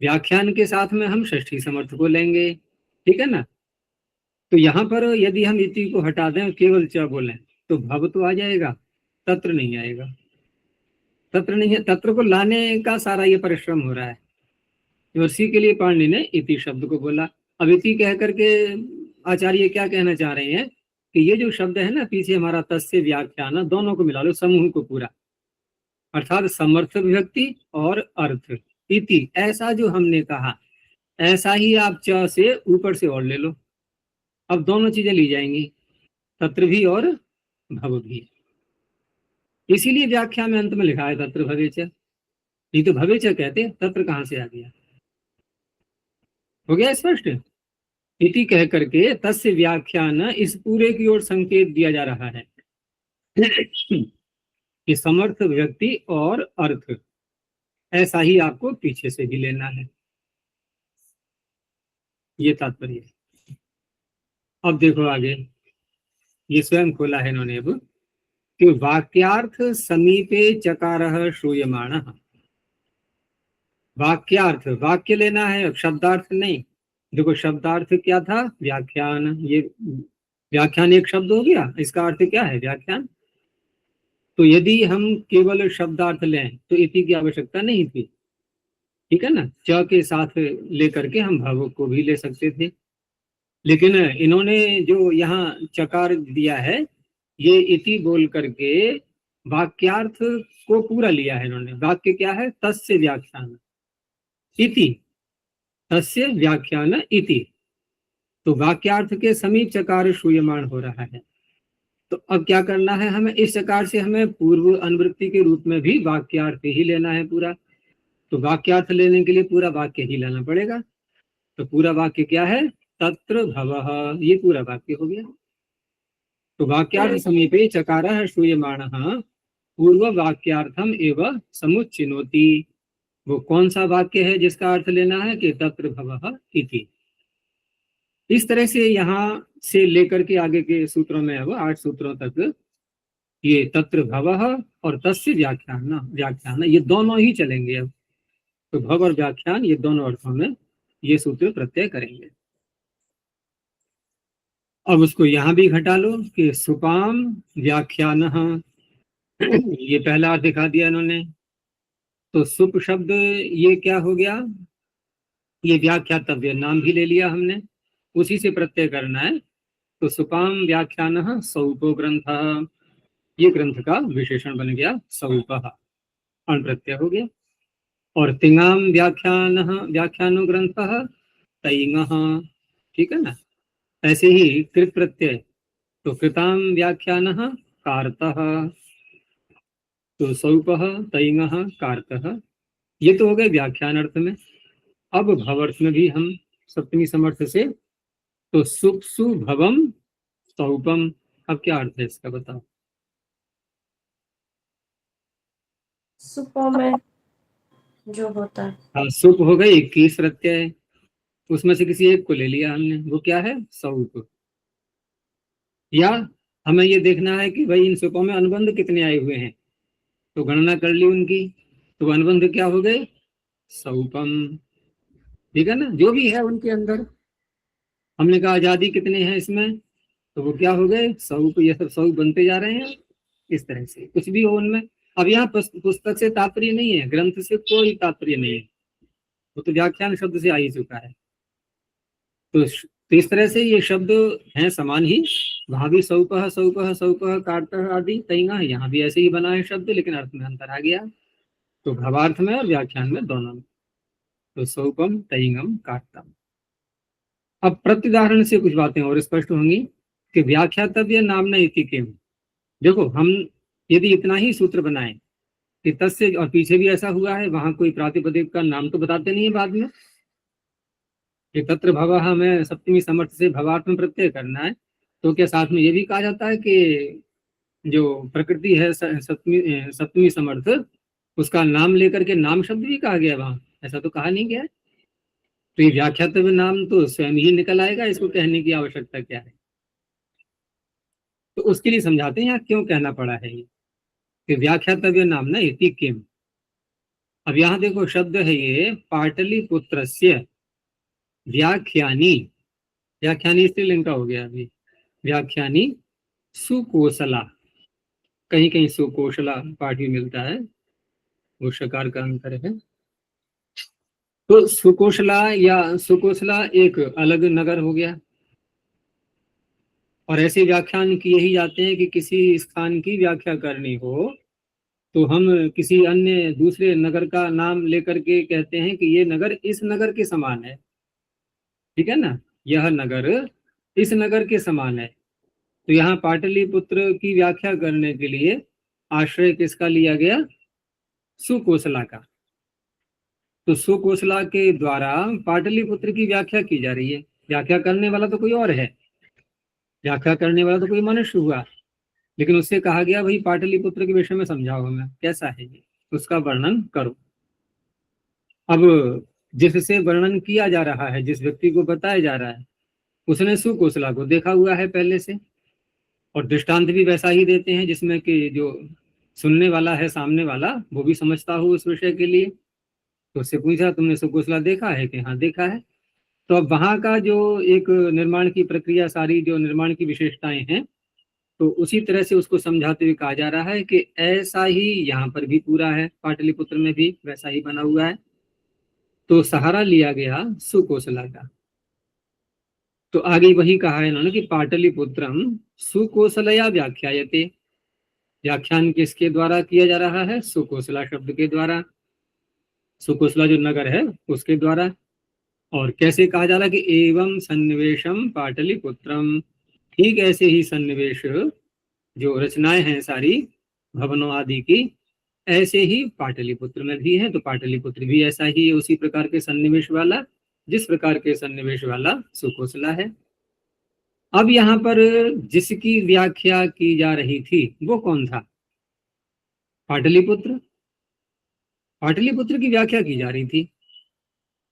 व्याख्यान के साथ में हम षष्ठी समर्थ को लेंगे, ठीक है ना। तो यहाँ पर यदि हम इति को हटा दें केवल च बोलें तो भव तो आ जाएगा, तत्र नहीं आएगा। तत्र नहीं है, तत्र को लाने का सारा ये परिश्रम हो रहा है, उसी के लिए पाणिनि ने इति शब्द को बोला। अब इति कह करके आचार्य क्या कहना चाह रहे हैं कि ये जो शब्द है ना पीछे हमारा तस्य व्याख्यान, दोनों को मिला लो, समूह को पूरा, अर्थात समर्थ विभक्ति और अर्थ इति, ऐसा जो हमने कहा ऐसा ही आप च से ऊपर से और ले लो। अब दोनों चीजें ली जाएंगी, तत्र भी और भव भी। इसीलिए व्याख्या में अंत में लिखा है तत्र भवेच, नहीं तो भवेच कहते तत्र कहां से आ गया। हो गया स्पष्ट। इति कह करके तस्य व्याख्यान, इस पूरे की ओर संकेत दिया जा रहा है कि समर्थ व्यक्ति और अर्थ ऐसा ही आपको पीछे से भी लेना है, ये तात्पर्य है। अब देखो आगे, ये स्वयं खोला है इन्होंने अब कि वाक्यार्थ समीपे चकारः श्रूयमाणः। वाक्यार्थ, वाक्य लेना है, अब शब्दार्थ नहीं। देखो शब्दार्थ क्या था, व्याख्यान। ये व्याख्यान एक शब्द हो गया, इसका अर्थ क्या है, व्याख्यान। तो यदि हम केवल शब्दार्थ लें तो इति की आवश्यकता नहीं थी, ठीक है ना। च के साथ लेकर के हम भव को भी ले सकते थे, लेकिन इन्होंने जो यहाँ चकार दिया है, ये इति बोल करके वाक्यार्थ को पूरा लिया है इन्होंने। वाक्य क्या है, तस्य व्याख्यान इति, तस्य व्याख्यान इति। तो वाक्यार्थ के समीप चकार श्रूयमाण हो रहा है। तो अब क्या करना है हमें, इस चकार से हमें पूर्व अनुवृत्ति के रूप में भी वाक्यार्थ ही लेना है पूरा। तो वाक्यार्थ लेने के लिए पूरा वाक्य ही लेना पड़ेगा। तो पूरा वाक्य क्या है, तत्र भवः, ये पूरा वाक्य हो गया। तो वाक्यार्थ समीपे चकारः श्रूयमाणः पूर्व वाक्यार्थम एवं समुच्चिनोति। वो कौन सा वाक्य है जिसका अर्थ लेना है कि तत्र भवः इति। इस तरह से यहाँ से लेकर के आगे के सूत्रों में अब 8 सूत्रों तक ये तत्र भवः और तस्य व्याख्यान, व्याख्यान ये दोनों ही चलेंगे अब। तो भव और व्याख्यान ये दोनों अर्थों में ये सूत्र प्रत्यय करेंगे। अब उसको यहाँ भी घटा लो कि सुपाम व्याख्यान, ये पहला अर्थ दिखा दिया इन्होंने। तो सुप शब्द ये क्या हो गया, ये व्याख्यातव्य नाम भी ले लिया हमने, उसी से प्रत्यय करना है। तो सुपाम व्याख्यान सौपो ग्रंथ, ये ग्रंथ का विशेषण बन गया सौपः, अण प्रत्यय हो गया। और तिंगाम व्याख्यानो ग्रंथः तैंगः, ठीक है ना। ऐसे ही कृत प्रत्यय, तो कृताम व्याख्यानः कार्तः, तो सौपः तैंगः कार्तः, ये तो हो गए व्याख्यान अर्थ में। अब भवर्थ में भी हम सप्तमी समर्थ से, तो सुप्सु भवम सौपम, अब क्या अर्थ है इसका बताओ। सुपो में जो होता है, हाँ, सुप हो गई 21 प्रत्यय, उसमें से किसी एक को ले लिया हमने, वो क्या है सौप। या हमें ये देखना है कि भाई इन सुपों में अनुबंध कितने आए हुए हैं, तो गणना कर ली उनकी, तो अनुबंध क्या हो गए सौपम, ठीक है ना। जो भी है उनके अंदर, हमने कहा आजादी कितने हैं इसमें, तो वो क्या हो गए सौप, ये सब सौप बनते जा रहे हैं। इस तरह से कुछ भी हो उनमें। अब यहाँ पुस्तक से तात्पर्य नहीं है, ग्रंथ से कोई तात्पर्य नहीं है, वो तो व्याख्यान शब्द से आ ही चुका है। तो इस तरह से ये शब्द हैं समान ही, वहां भी सौपह सौपह सौपह कार्तः आदि तैंगा, यहाँ भी ऐसे ही बना है शब्द, लेकिन अर्थ में अंतर आ गया। तो भावार्थ में और व्याख्यान में दोनों में, तो सौपम तैंगम कार्तम। अब प्रत्युदाहरण से कुछ बातें और स्पष्ट होंगी कि व्याख्यातव्य नामना इति किम। देखो हम यदि इतना ही सूत्र बनाएं कि तस्य, और पीछे भी ऐसा हुआ है, वहां कोई प्रातिपदिक का नाम तो बताते नहीं है बाद में, कि तत्र भवः हमें सप्तमी समर्थ से भवार्थ में प्रत्यय करना है, तो क्या साथ में ये भी कहा जाता है कि जो प्रकृति है सप्तमी समर्थ, उसका नाम लेकर के नाम शब्द भी कहा गया वहां, ऐसा तो कहा नहीं गया है। तो ये व्याख्यातव्य नाम तो स्वयं ही निकल आएगा, इसको कहने की आवश्यकता क्या है। तो उसके लिए समझाते हैं यहाँ क्यों कहना पड़ा है ये कि व्याख्यातव्य नाम ना इति किम। अब यहाँ देखो शब्द है ये पाटलिपुत्रस्य व्याख्यानी, व्याख्यानी स्त्रीलिंग का हो गया अभी, व्याख्यानी सुकोसला, कहीं कहीं सुकोशला पाठ भी मिलता है, वो शकार का अंतर है। तो सुकोशला या सुकोसला एक अलग नगर हो गया। और ऐसे व्याख्यान किए ही जाते हैं कि किसी स्थान की व्याख्या करनी हो तो हम किसी अन्य दूसरे नगर का नाम लेकर के कहते हैं कि ये नगर इस नगर के समान है, ठीक है ना, यह नगर इस नगर के समान है। तो यहाँ पाटलिपुत्र की व्याख्या करने के लिए आश्रय किसका लिया गया, सुकोसला का। तो सुकोसला के द्वारा पाटलिपुत्र की व्याख्या की जा रही है। व्याख्या करने वाला तो कोई और है, व्याख्या करने वाला तो कोई मनुष्य हुआ, लेकिन उससे कहा गया भाई पाटलिपुत्र के विषय में समझाओ हमें कैसा है ये, उसका वर्णन करो। अब जिससे वर्णन किया जा रहा है, जिस व्यक्ति को बताया जा रहा है, उसने सुकोसला को देखा हुआ है पहले से, और दृष्टांत भी वैसा ही देते हैं जिसमें कि जो सुनने वाला है सामने वाला वो भी समझता हो उस विषय के लिए। तो उससे पूछा तुमने सुकोसला देखा है कि हाँ देखा है। तो अब वहां का जो एक निर्माण की प्रक्रिया, सारी जो निर्माण की विशेषताएं हैं, तो उसी तरह से उसको समझाते हुए कहा जा रहा है कि ऐसा ही यहाँ पर भी पूरा है, पाटलिपुत्र में भी वैसा ही बना हुआ है। तो सहारा लिया गया सुकोसला का। तो आगे वही कहा है इन्होंने कि पाटलिपुत्रम सुकोसलया व्याख्यायते। व्याख्यान किसके द्वारा किया जा रहा है? सुकोसला शब्द के द्वारा, सुकोसला जो नगर है उसके द्वारा। और कैसे कहा जा रहा है कि एवं सन्निवेशम पाटलिपुत्रम, ठीक ऐसे ही सन्निवेश जो रचनाएं हैं सारी भवनों आदि की, ऐसे ही पाटलिपुत्र में भी है। तो पाटलिपुत्र भी ऐसा ही है, उसी प्रकार के सन्निवेश वाला जिस प्रकार के सन्निवेश वाला सुकोसला है। अब यहाँ पर जिसकी व्याख्या की जा रही थी वो कौन था? पाटलिपुत्र। पाटलिपुत्र की व्याख्या की जा रही थी।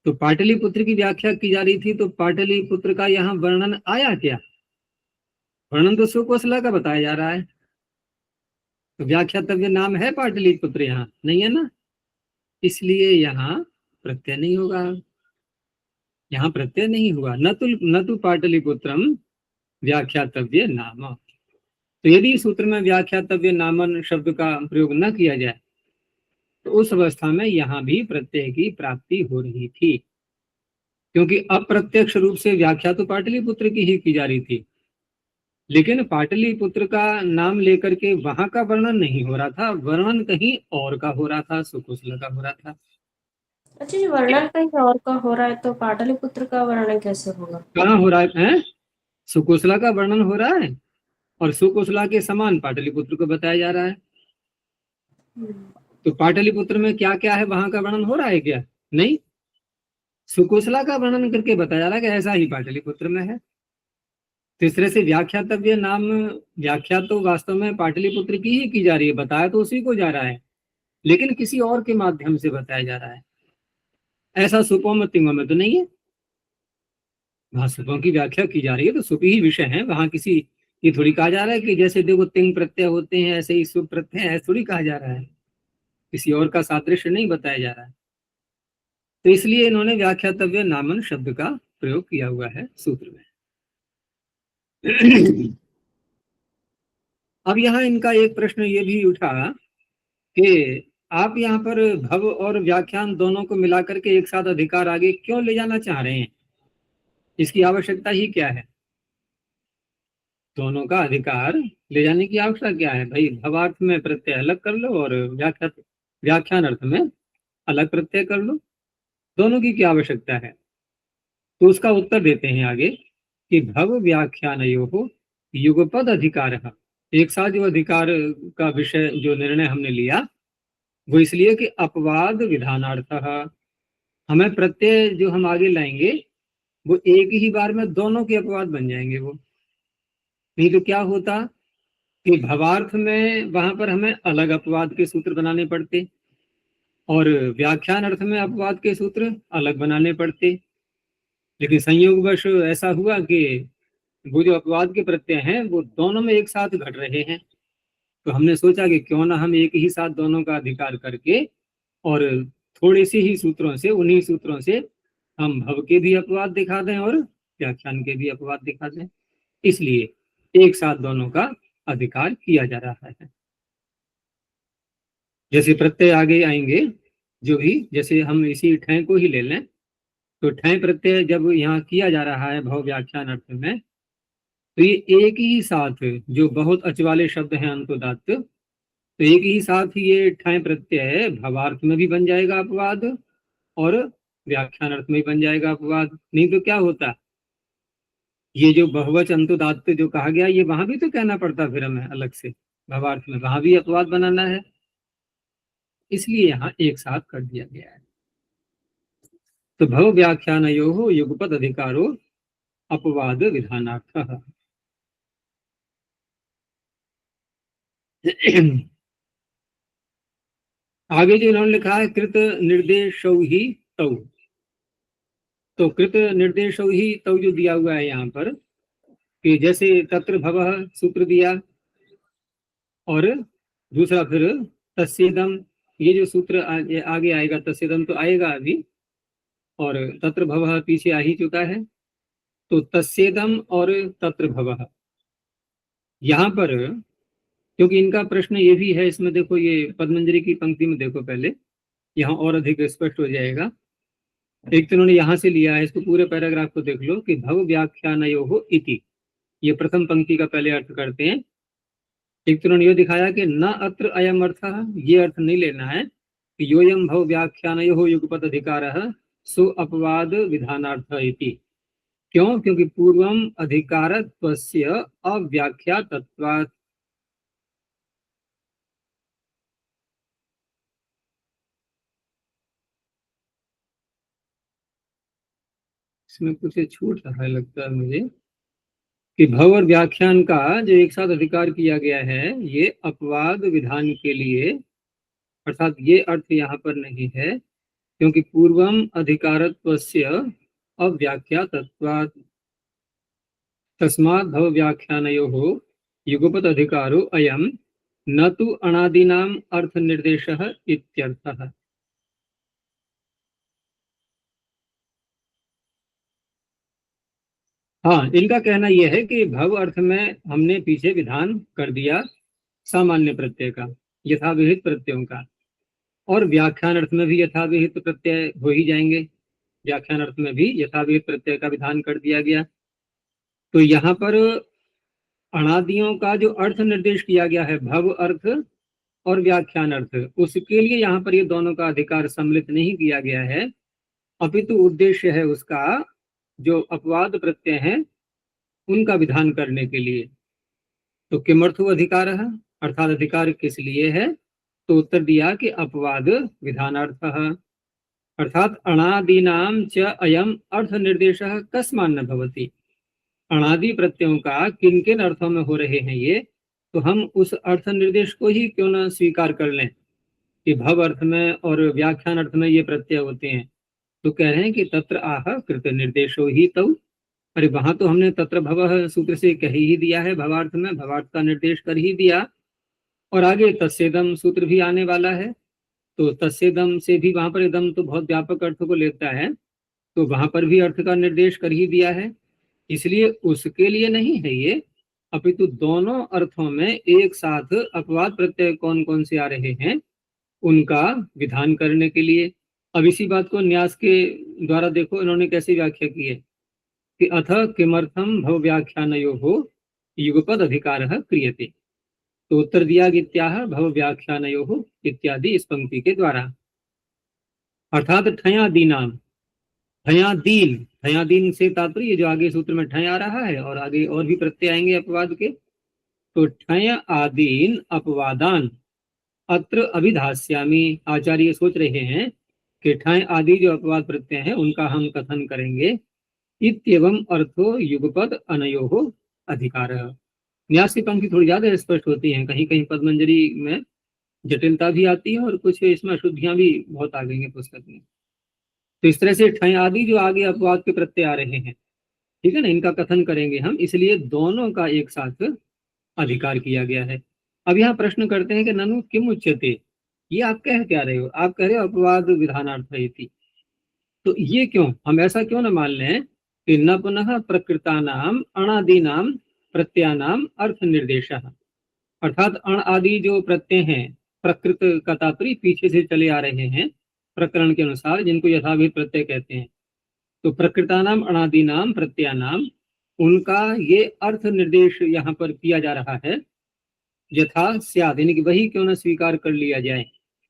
तो पाटलिपुत्र की व्याख्या की जा रही थी, तो पाटलिपुत्र का यहाँ वर्णन आया क्या? वर्णन तो सुकोसला का बताया जा रहा है। तो व्याख्या तव्य नाम है पाटलिपुत्र, यहाँ नहीं है ना, इसलिए यहाँ प्रत्यय नहीं होगा। यहाँ प्रत्यय नहीं हुआ। न तो पाटलिपुत्रम व्याख्यातव्य नाम। तो यदि सूत्र में व्याख्यातव्य नामन शब्द का प्रयोग न किया जाए तो उस अवस्था में यहाँ भी प्रत्यय की प्राप्ति हो रही थी, क्योंकि अप्रत्यक्ष रूप से व्याख्या तो पाटलिपुत्र की ही की जा रही थी, लेकिन पाटलिपुत्र का नाम लेकर के वहां का वर्णन नहीं हो रहा था, वर्णन कहीं और का हो रहा था, सुकुशल का हो रहा था। अच्छा जी, वर्णन कहीं और का हो रहा है तो पाटलिपुत्र का वर्णन कैसे होगा? कहाँ हो रहा है? सुकुशला का वर्णन हो रहा है और सुकुशला के समान पाटलिपुत्र को बताया जा रहा है। तो पाटलिपुत्र में क्या क्या है वहां का वर्णन हो रहा है क्या? नहीं, सुकुशला का वर्णन करके बताया जा रहा है कि ऐसा ही पाटलिपुत्र में है। तीसरे से व्याख्यातव्य नाम, व्याख्या तो वास्तव में पाटलिपुत्र की ही की जा रही है, बताया तो उसी को जा रहा है, लेकिन किसी और के माध्यम से बताया जा रहा है। ऐसा सुपों में तिंगों में तो नहीं है। वहां सुपों की व्याख्या की जा रही है तो सुप ही विषय है, वहां किसी ये थोड़ी कहा जा रहा है कि जैसे देखो तिंग प्रत्यय होते हैं ऐसे ही सुप प्रत्यय है, थोड़ी कहा जा रहा है, किसी और का सादृश्य नहीं बताया जा रहा है। तो इसलिए इन्होंने व्याख्यातव्य नामन शब्द का प्रयोग किया हुआ है सूत्र में। अब यहाँ इनका एक प्रश्न ये भी उठा कि आप यहाँ पर भव और व्याख्यान दोनों को मिलाकर के एक साथ अधिकार आगे क्यों ले जाना चाह रहे हैं? इसकी आवश्यकता ही क्या है? दोनों का अधिकार ले जाने की आवश्यकता क्या है? भाई भवार्थ में प्रत्यय अलग कर लो और व्याख्यान अर्थ में अलग प्रत्यय कर लो, दोनों की क्या आवश्यकता है? तो उसका उत्तर देते हैं आगे कि भव व्याख्यानयोः युगपद अधिकार। एक साथ जो अधिकार का विषय जो निर्णय हमने लिया वो इसलिए कि अपवाद विधानार्थ, हमें प्रत्यय जो हम आगे लाएंगे वो एक ही बार में दोनों के अपवाद बन जाएंगे। वो नहीं तो क्या होता कि भवार्थ में वहां पर हमें अलग अपवाद के सूत्र बनाने पड़ते और व्याख्यान अर्थ में अपवाद के सूत्र अलग बनाने पड़ते। लेकिन संयोगवश ऐसा हुआ कि वो जो अपवाद के प्रत्यय हैं वो दोनों में एक साथ घट रहे हैं, तो हमने सोचा कि क्यों ना हम एक ही साथ दोनों का अधिकार करके और थोड़े से ही सूत्रों से, उन्हीं सूत्रों से हम भव के भी अपवाद दिखा दें और व्याख्यान के भी अपवाद दिखा दें। इसलिए एक साथ दोनों का अधिकार किया जा रहा है। जैसे प्रत्यय आगे आएंगे जो भी, जैसे हम इसी ठय को ही ले लें, तो ठय प्रत्यय जब यहाँ किया जा रहा है भव व्याख्यान अर्थ में, तो ये एक ही साथ जो बहुत अचवाले शब्द हैं अंतोदात्त, तो एक ही साथ ये ठय प्रत्यय भवार्थ में भी बन जाएगा अपवाद और व्याख्यान अर्थ में भी बन जाएगा अपवाद। नहीं तो क्या होता, ये जो बहुवच अंतोदात्त जो कहा गया ये वहां भी तो कहना पड़ता फिर हमें अलग से, भवार्थ में वहां भी अपवाद बनाना है, इसलिए यहाँ एक साथ कर दिया गया है। तो भव व्याख्यानयोः युगपद अधिकारो अपवाद विधानार्थः। आगे जो इन्होंने लिखा है कृत निर्देशौ ही तौ, तो कृत निर्देशौ ही तौ जो दिया हुआ है यहाँ पर, कि जैसे तत्र भवः सूत्र दिया, और दूसरा फिर तस्येदम, ये जो सूत्र आगे आएगा, तस्येदम तो आएगा अभी, और तत्र भवः पीछे आ ही चुका है। तो तस्येदम और तत्र भवः, यहाँ पर क्योंकि इनका प्रश्न ये भी है, इसमें देखो ये पद्मंजरी की पंक्ति में देखो पहले, यहाँ और अधिक स्पष्ट हो जाएगा। एक तो उन्होंने यहाँ से लिया है, इसको पूरे पैराग्राफ को देख लो कि भव व्याख्यानयोः इति, ये प्रथम पंक्ति का पहले अर्थ करते हैं। एक तो उन्होंने ये दिखाया कि न अत्र अयम अर्थ, ये अर्थ नहीं लेना है कि योयम भव व्याख्यानयोः युगपद अधिकारः सो अपवाद विधानार्थ इति। क्यों? क्योंकि पूर्वम अधिकारत्वस्य अव्याख्यातत्वात्। इसमें कुछ छूट रहा है लगता है मुझे, कि भव और व्याख्यान का जो एक साथ अधिकार किया गया है, ये अपवाद विधान के लिए, अर्थात ये अर्थ यहाँ पर नहीं है, क्योंकि पूर्वम अधिकारत्वस्य अव्याख्यातत्वात् तस्मात् भव व्याख्यानयोः युगपत् अधिकारो अयम न तु अणादीनाम अर्थ निर्देशः इत्यर्थः। हाँ, इनका कहना यह है कि भव अर्थ में हमने पीछे विधान कर दिया सामान्य प्रत्यय का, यथाविहित प्रत्ययों का, और व्याख्यान अर्थ में भी यथाविहित प्रत्यय हो ही जाएंगे, व्याख्यान अर्थ में भी यथाविहित प्रत्यय का विधान कर दिया गया। तो यहाँ पर अणादियों का जो अर्थ निर्देश किया गया है, भव अर्थ और व्याख्यान अर्थ, उसके लिए यहाँ पर ये दोनों का अधिकार सम्मिलित नहीं किया गया है, अपितु उद्देश्य है उसका जो अपवाद प्रत्यय है उनका विधान करने के लिए। तो किमर्थो अधिकार है, अर्थात अधिकार किस लिए है? तो उत्तर दिया कि अपवाद विधानार्थः, अर्थात अणादीनाम च अयम अर्थ निर्देशः कस्मान् न भवति। अणादि प्रत्ययों का किन किन अर्थों में हो रहे हैं ये, तो हम उस अर्थ निर्देश को ही क्यों न स्वीकार कर लें कि भव अर्थ में और व्याख्यान अर्थ में ये प्रत्यय होते हैं। तो कह रहे हैं कि तत्र आह कृत निर्देशो ही तौ, अरे वहां तो हमने तत्र भव सूत्र से कह ही दिया है, भवार्थ में भवार्थ का निर्देश कर ही दिया, और आगे तस्सेदम सूत्र भी आने वाला है, तो तस्सेदम से भी वहां पर एकदम तो बहुत व्यापक अर्थ को लेता है, तो वहां पर भी अर्थ का निर्देश कर ही दिया है, इसलिए उसके लिए नहीं है ये, अपितु दोनों अर्थों में एक साथ अपवाद प्रत्यय कौन कौन से आ रहे हैं उनका विधान करने के लिए। अब इसी बात को न्यास के द्वारा देखो इन्होंने कैसे व्याख्या की है कि अथ किमर्थम भव व्याख्यानयोः युगपद अधिकारः क्रियते। तो उत्तर दिया इत्याह भव व्याख्यानयोः इत्यादि इस पंक्ति के द्वारा, अर्थात ठयादीनाम, ठयादीन, ठयादीन से तात्पर्य जो आगे सूत्र में ठय आ रहा है और आगे और भी प्रत्यय आएंगे अपवाद के, तो ठय आदीन अपवादान अत्र अभिधास्यामि। आचार्य सोच रहे हैं कि ठय आदि जो अपवाद प्रत्यय हैं उनका हम कथन करेंगे। इत्येवं अर्थो युगपद अनयोः अधिकारः। न्यास की पंक्ति थोड़ी ज्यादा स्पष्ट होती है, कहीं कहीं पद्मंजरी में जटिलता भी आती है और कुछ इसमें अशुद्धियां भी बहुत आ गई हैं पुस्तक में। तो इस तरह से ठय आदि जो आगे अपवाद के प्रत्यय आ रहे हैं, ठीक है ना, इनका कथन करेंगे हम, इसलिए दोनों का एक साथ अधिकार किया गया है। अब यहाँ प्रश्न करते हैं कि ननु किम उच्यते, ये आप कह क्या रहे हो? आप कह रहे हो अपवाद विधानार्थ इति, तो ये क्यों, हम ऐसा क्यों न मान लें कि न पुनः प्रकृतानाम अणादीनाम प्रत्ययानाम अर्थ निर्देशः, अर्थात अण आदि जो प्रत्यय हैं, प्रकृत का तात्पर्य पीछे से चले आ रहे हैं प्रकरण के अनुसार, जिनको यथाविहित प्रत्यय कहते हैं, तो प्रकृतानाम अणादीनाम प्रत्ययानाम, उनका ये अर्थ निर्देश यहाँ पर किया जा रहा है। यथा स्याद, यानी कि वही क्यों न स्वीकार कर लिया जाए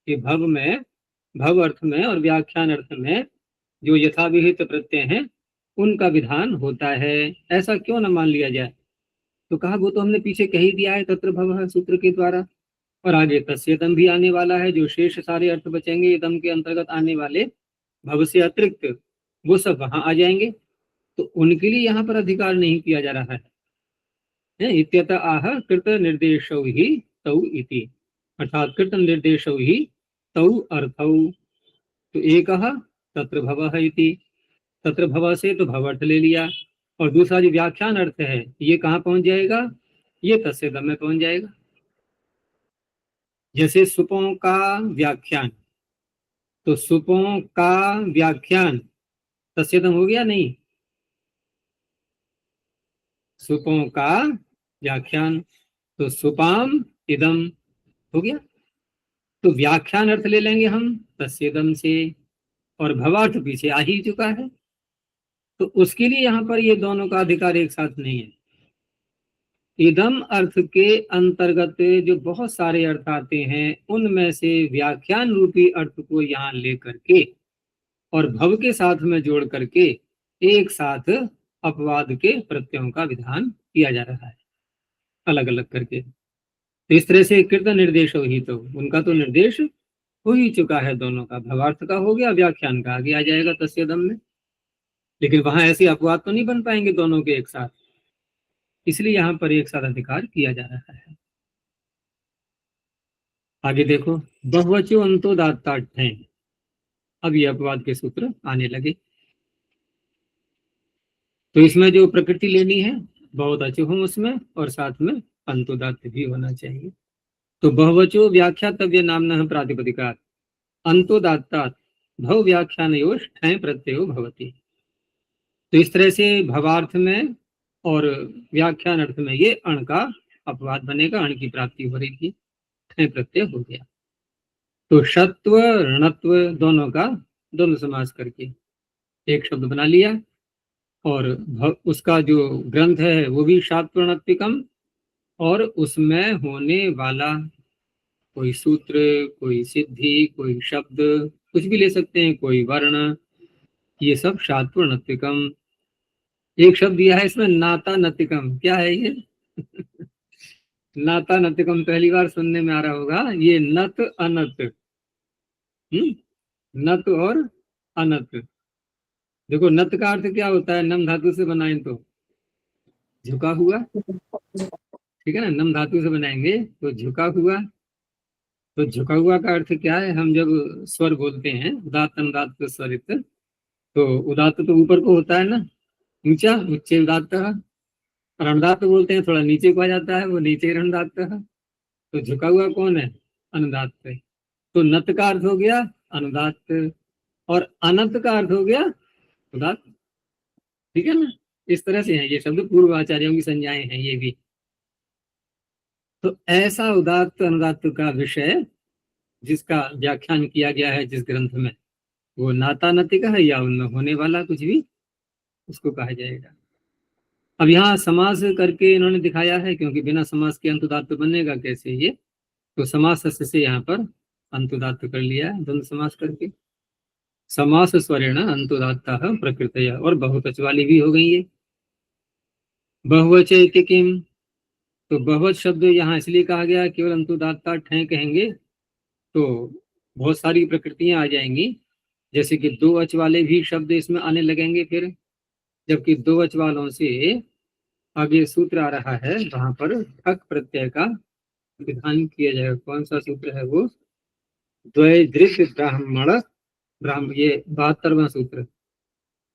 कि भव में, भव अर्थ में और व्याख्यान अर्थ में जो यथाविहित प्रत्यय हैं उनका विधान होता है, ऐसा क्यों न मान लिया जाए। तो कहा वो तो हमने पीछे कह ही दिया है तत्र भव सूत्र के द्वारा, और आगे तस्येदम भी आने वाला है, जो शेष सारे अर्थ बचेंगे दम के अंतर्गत आने वाले भव से अतिरिक्त, वो सब वहां आ जाएंगे, तो उनके लिए यहाँ पर अधिकार नहीं किया जा रहा है। इत्यतः आह कृत निर्देशौ ही तौ इति, अर्थात कृत निर्देशौ ही तौ अर्थौ। तो एक तत्र भव इति, तत्र भव से तो भव अर्थ ले लिया, और दूसरा जो व्याख्यान अर्थ है ये कहाँ पहुंच जाएगा, ये तस्सेदम में पहुंच जाएगा। जैसे सुपों का व्याख्यान, तो सुपों का व्याख्यान तस्सेदम हो गया नहीं, सुपों का व्याख्यान, तो सुपाम इदम हो गया। तो व्याख्यान अर्थ ले लेंगे हम तस्सेदम से, और भवार्थ पीछे आ ही चुका है, तो उसके लिए यहाँ पर ये दोनों का अधिकार एक साथ नहीं है। इदम अर्थ के अंतर्गत जो बहुत सारे अर्थ आते हैं उनमें से व्याख्यान रूपी अर्थ को यहाँ लेकर के और भव के साथ में जोड़ करके एक साथ अपवाद के प्रत्ययों का विधान किया जा रहा है, अलग अलग करके। तो इस तरह से कृत निर्देश ही, तो उनका तो निर्देश हो ही चुका है, दोनों का, भवार्थ का हो गया, व्याख्यान का आगे आ जाएगा तस्सेदम में। लेकिन वहां ऐसे अपवाद तो नहीं बन पाएंगे दोनों के एक साथ, इसलिए यहाँ पर एक साथ अधिकार किया जा रहा है। आगे देखो, बहुवचो अंतोदात्ताठ हैं। अब ये अपवाद के सूत्र आने लगे। तो इसमें जो प्रकृति लेनी है बहुत अच्छे हो उसमें, और साथ में अंतोदात्त भी होना चाहिए। तो बहुवचो व्याख्यातव्य नामनः प्रातिपदिकात् अंतोदात्तात् भव व्याख्यानयोः ठञ् प्रत्ययो भवति। तो इस तरह से भवार्थ में और व्याख्यान अर्थ में ये अण का अपवाद बनेगा, अण की प्राप्ति हो रही थी, ठञ् प्रत्यय हो गया। तो षत्व ऋणत्व दोनों का दोनों समास करके एक शब्द बना लिया, और उसका जो ग्रंथ है वो भी शात्वर्णत्विकम, और उसमें होने वाला कोई सूत्र, कोई सिद्धि, कोई शब्द, कुछ भी ले सकते हैं, कोई वर्ण, ये सब शात्वर्णत्विकम। एक शब्द दिया है इसमें नाता नतिकम, क्या है ये? नाता नतिकम पहली बार सुनने में आ रहा होगा, ये नत अनत, नत और अनत। देखो नत का अर्थ क्या होता है, नम धातु से बनाए तो झुका हुआ, ठीक है ना, नम धातु से बनाएंगे तो झुका हुआ। तो झुका हुआ का अर्थ क्या है, हम जब स्वर बोलते हैं उदात्त अनुदात्त स्वरित, तो उदात्त तो ऊपर को होता है ना, ऊंचा, उच्च उदात्त, और अनुदात्त बोलते हैं थोड़ा नीचे को आ जाता है, वो नीचे अनुदात्त है। तो झुका हुआ कौन है, अनुदात्त है। तो नत का अर्थ हो गया अनुदात्त, और अनंत का अर्थ हो गया उदात्त, ठीक है ना। इस तरह से है ये शब्द, पूर्व आचार्यों की संज्ञाएं हैं ये भी। तो ऐसा उदात्त अनुदात्त का विषय जिसका व्याख्यान किया गया है जिस ग्रंथ में, वो नाता नतिका है या उनमें होने वाला कुछ भी, उसको कहा जाएगा। अब यहाँ समास करके इन्होंने दिखाया है, क्योंकि बिना समास के अंतुदात्त बनेगा कैसे ये, तो समास से यहाँ पर अंतुदात्त कर लिया है, द्वंद्व समास करके। समास स्वरेण अंतुदात्ता प्रकृतया, और बहुवचन वाली भी हो गई है। बहुवचन इति किम, तो बहुवच शब्द यहाँ इसलिए कहा गया केवल अंतुदात्ता ठे कहेंगे तो बहुत सारी प्रकृतियां आ जाएंगी, जैसे कि दो वच वाले भी शब्द इसमें आने लगेंगे फिर, जबकि दो वच वालों से आगे सूत्र आ रहा है वहां पर ठक प्रत्यय का विधान किया जाएगा। कौन सा सूत्र है वो, द्वैधृत ब्राह्मण, ये 72वां सूत्र,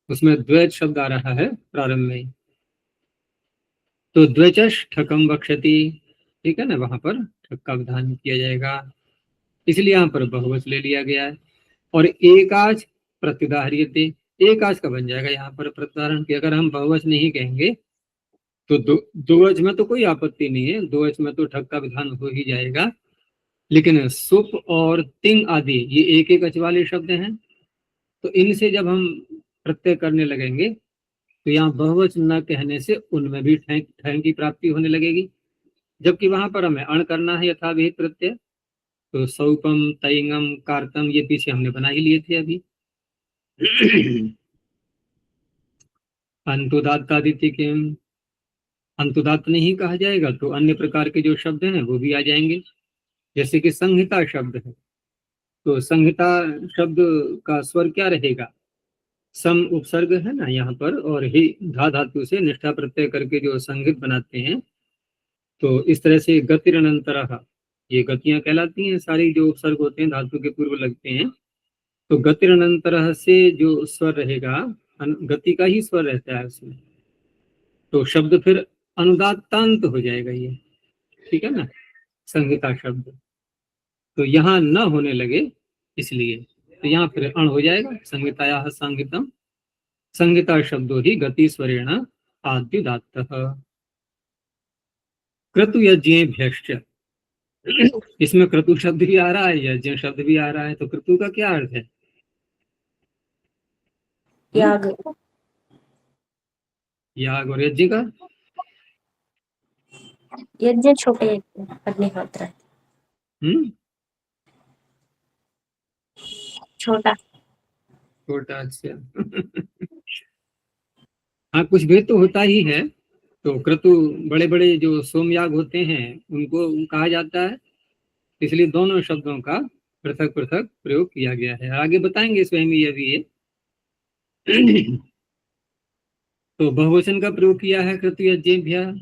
उसमें द्वैत शब्द आ रहा है प्रारंभ में। तो द्वैचश ठकम बक्षति, ठीक है ना, वहां पर ठक का विधान किया जाएगा, इसलिए यहाँ पर बहुवच ले लिया गया है। और एकाच प्रत्युदाहरियते, एकाच का बन जाएगा यहाँ पर प्रत्युदाहरण की, अगर हम बहुवच नहीं कहेंगे तो दोवच में तो कोई आपत्ति नहीं है, दोवच में तो ठक का विधान हो ही जाएगा। लेकिन सुप और तिंग आदि ये एक एक अच वाले शब्द हैं, तो इनसे जब हम प्रत्यय करने लगेंगे तो यहाँ बहुवच न कहने से उनमें भी ठैंग की प्राप्ति होने लगेगी, जबकि वहां पर हमें अण करना है यथाविहित प्रत्यय। तो सौपम तैंगम कार्तम ये पीछे हमने बना ही लिए थे अभी। अंतुदात्तादित्य के अंतुदात्त नहीं कहा जाएगा तो अन्य प्रकार के जो शब्द हैं वो भी आ जाएंगे, जैसे कि संहिता शब्द है, तो संहिता शब्द का स्वर क्या रहेगा, सम उपसर्ग है ना यहाँ पर, और ही धा धातु से निष्ठा प्रत्यय करके जो संहित बनाते हैं, तो इस तरह से गतिरनंतरः, ये गतियां कहलाती हैं सारी, जो उपसर्ग होते हैं धातु के पूर्व लगते हैं। तो गतिरनंतरः से जो स्वर रहेगा, गति का ही स्वर रहता है उसमें, तो शब्द फिर अनुदात्तांत हो जाएगा ये, ठीक है ना, संहिता शब्द। तो यहाँ न होने लगे इसलिए, तो यहाँ फिर अण हो जाएगा, संहिताया संहितम संहिता शब्दों ही गति स्वरेण आद्युदात्तः। क्रतु यज्ञेभ्यश्च, इसमें क्रतु शब्द भी आ रहा है, यज्ञ शब्द भी आ रहा है, तो क्रतु का क्या अर्थ है? याग। याग। और यज्ञ का? यज्ञ छोटे अग्निहोत्र। छोटा। छोटा, अच्छा। हाँ, कुछ भेद तो होता ही है। तो क्रतु बड़े बड़े जो सोमयाग होते हैं उनको कहा जाता है, इसलिए दोनों शब्दों का पृथक पृथक प्रयोग किया गया है। आगे बताएंगे स्वयं ही अभी ये। तो बहुवचन का प्रयोग किया है क्रतु यज्ञेभ्यः,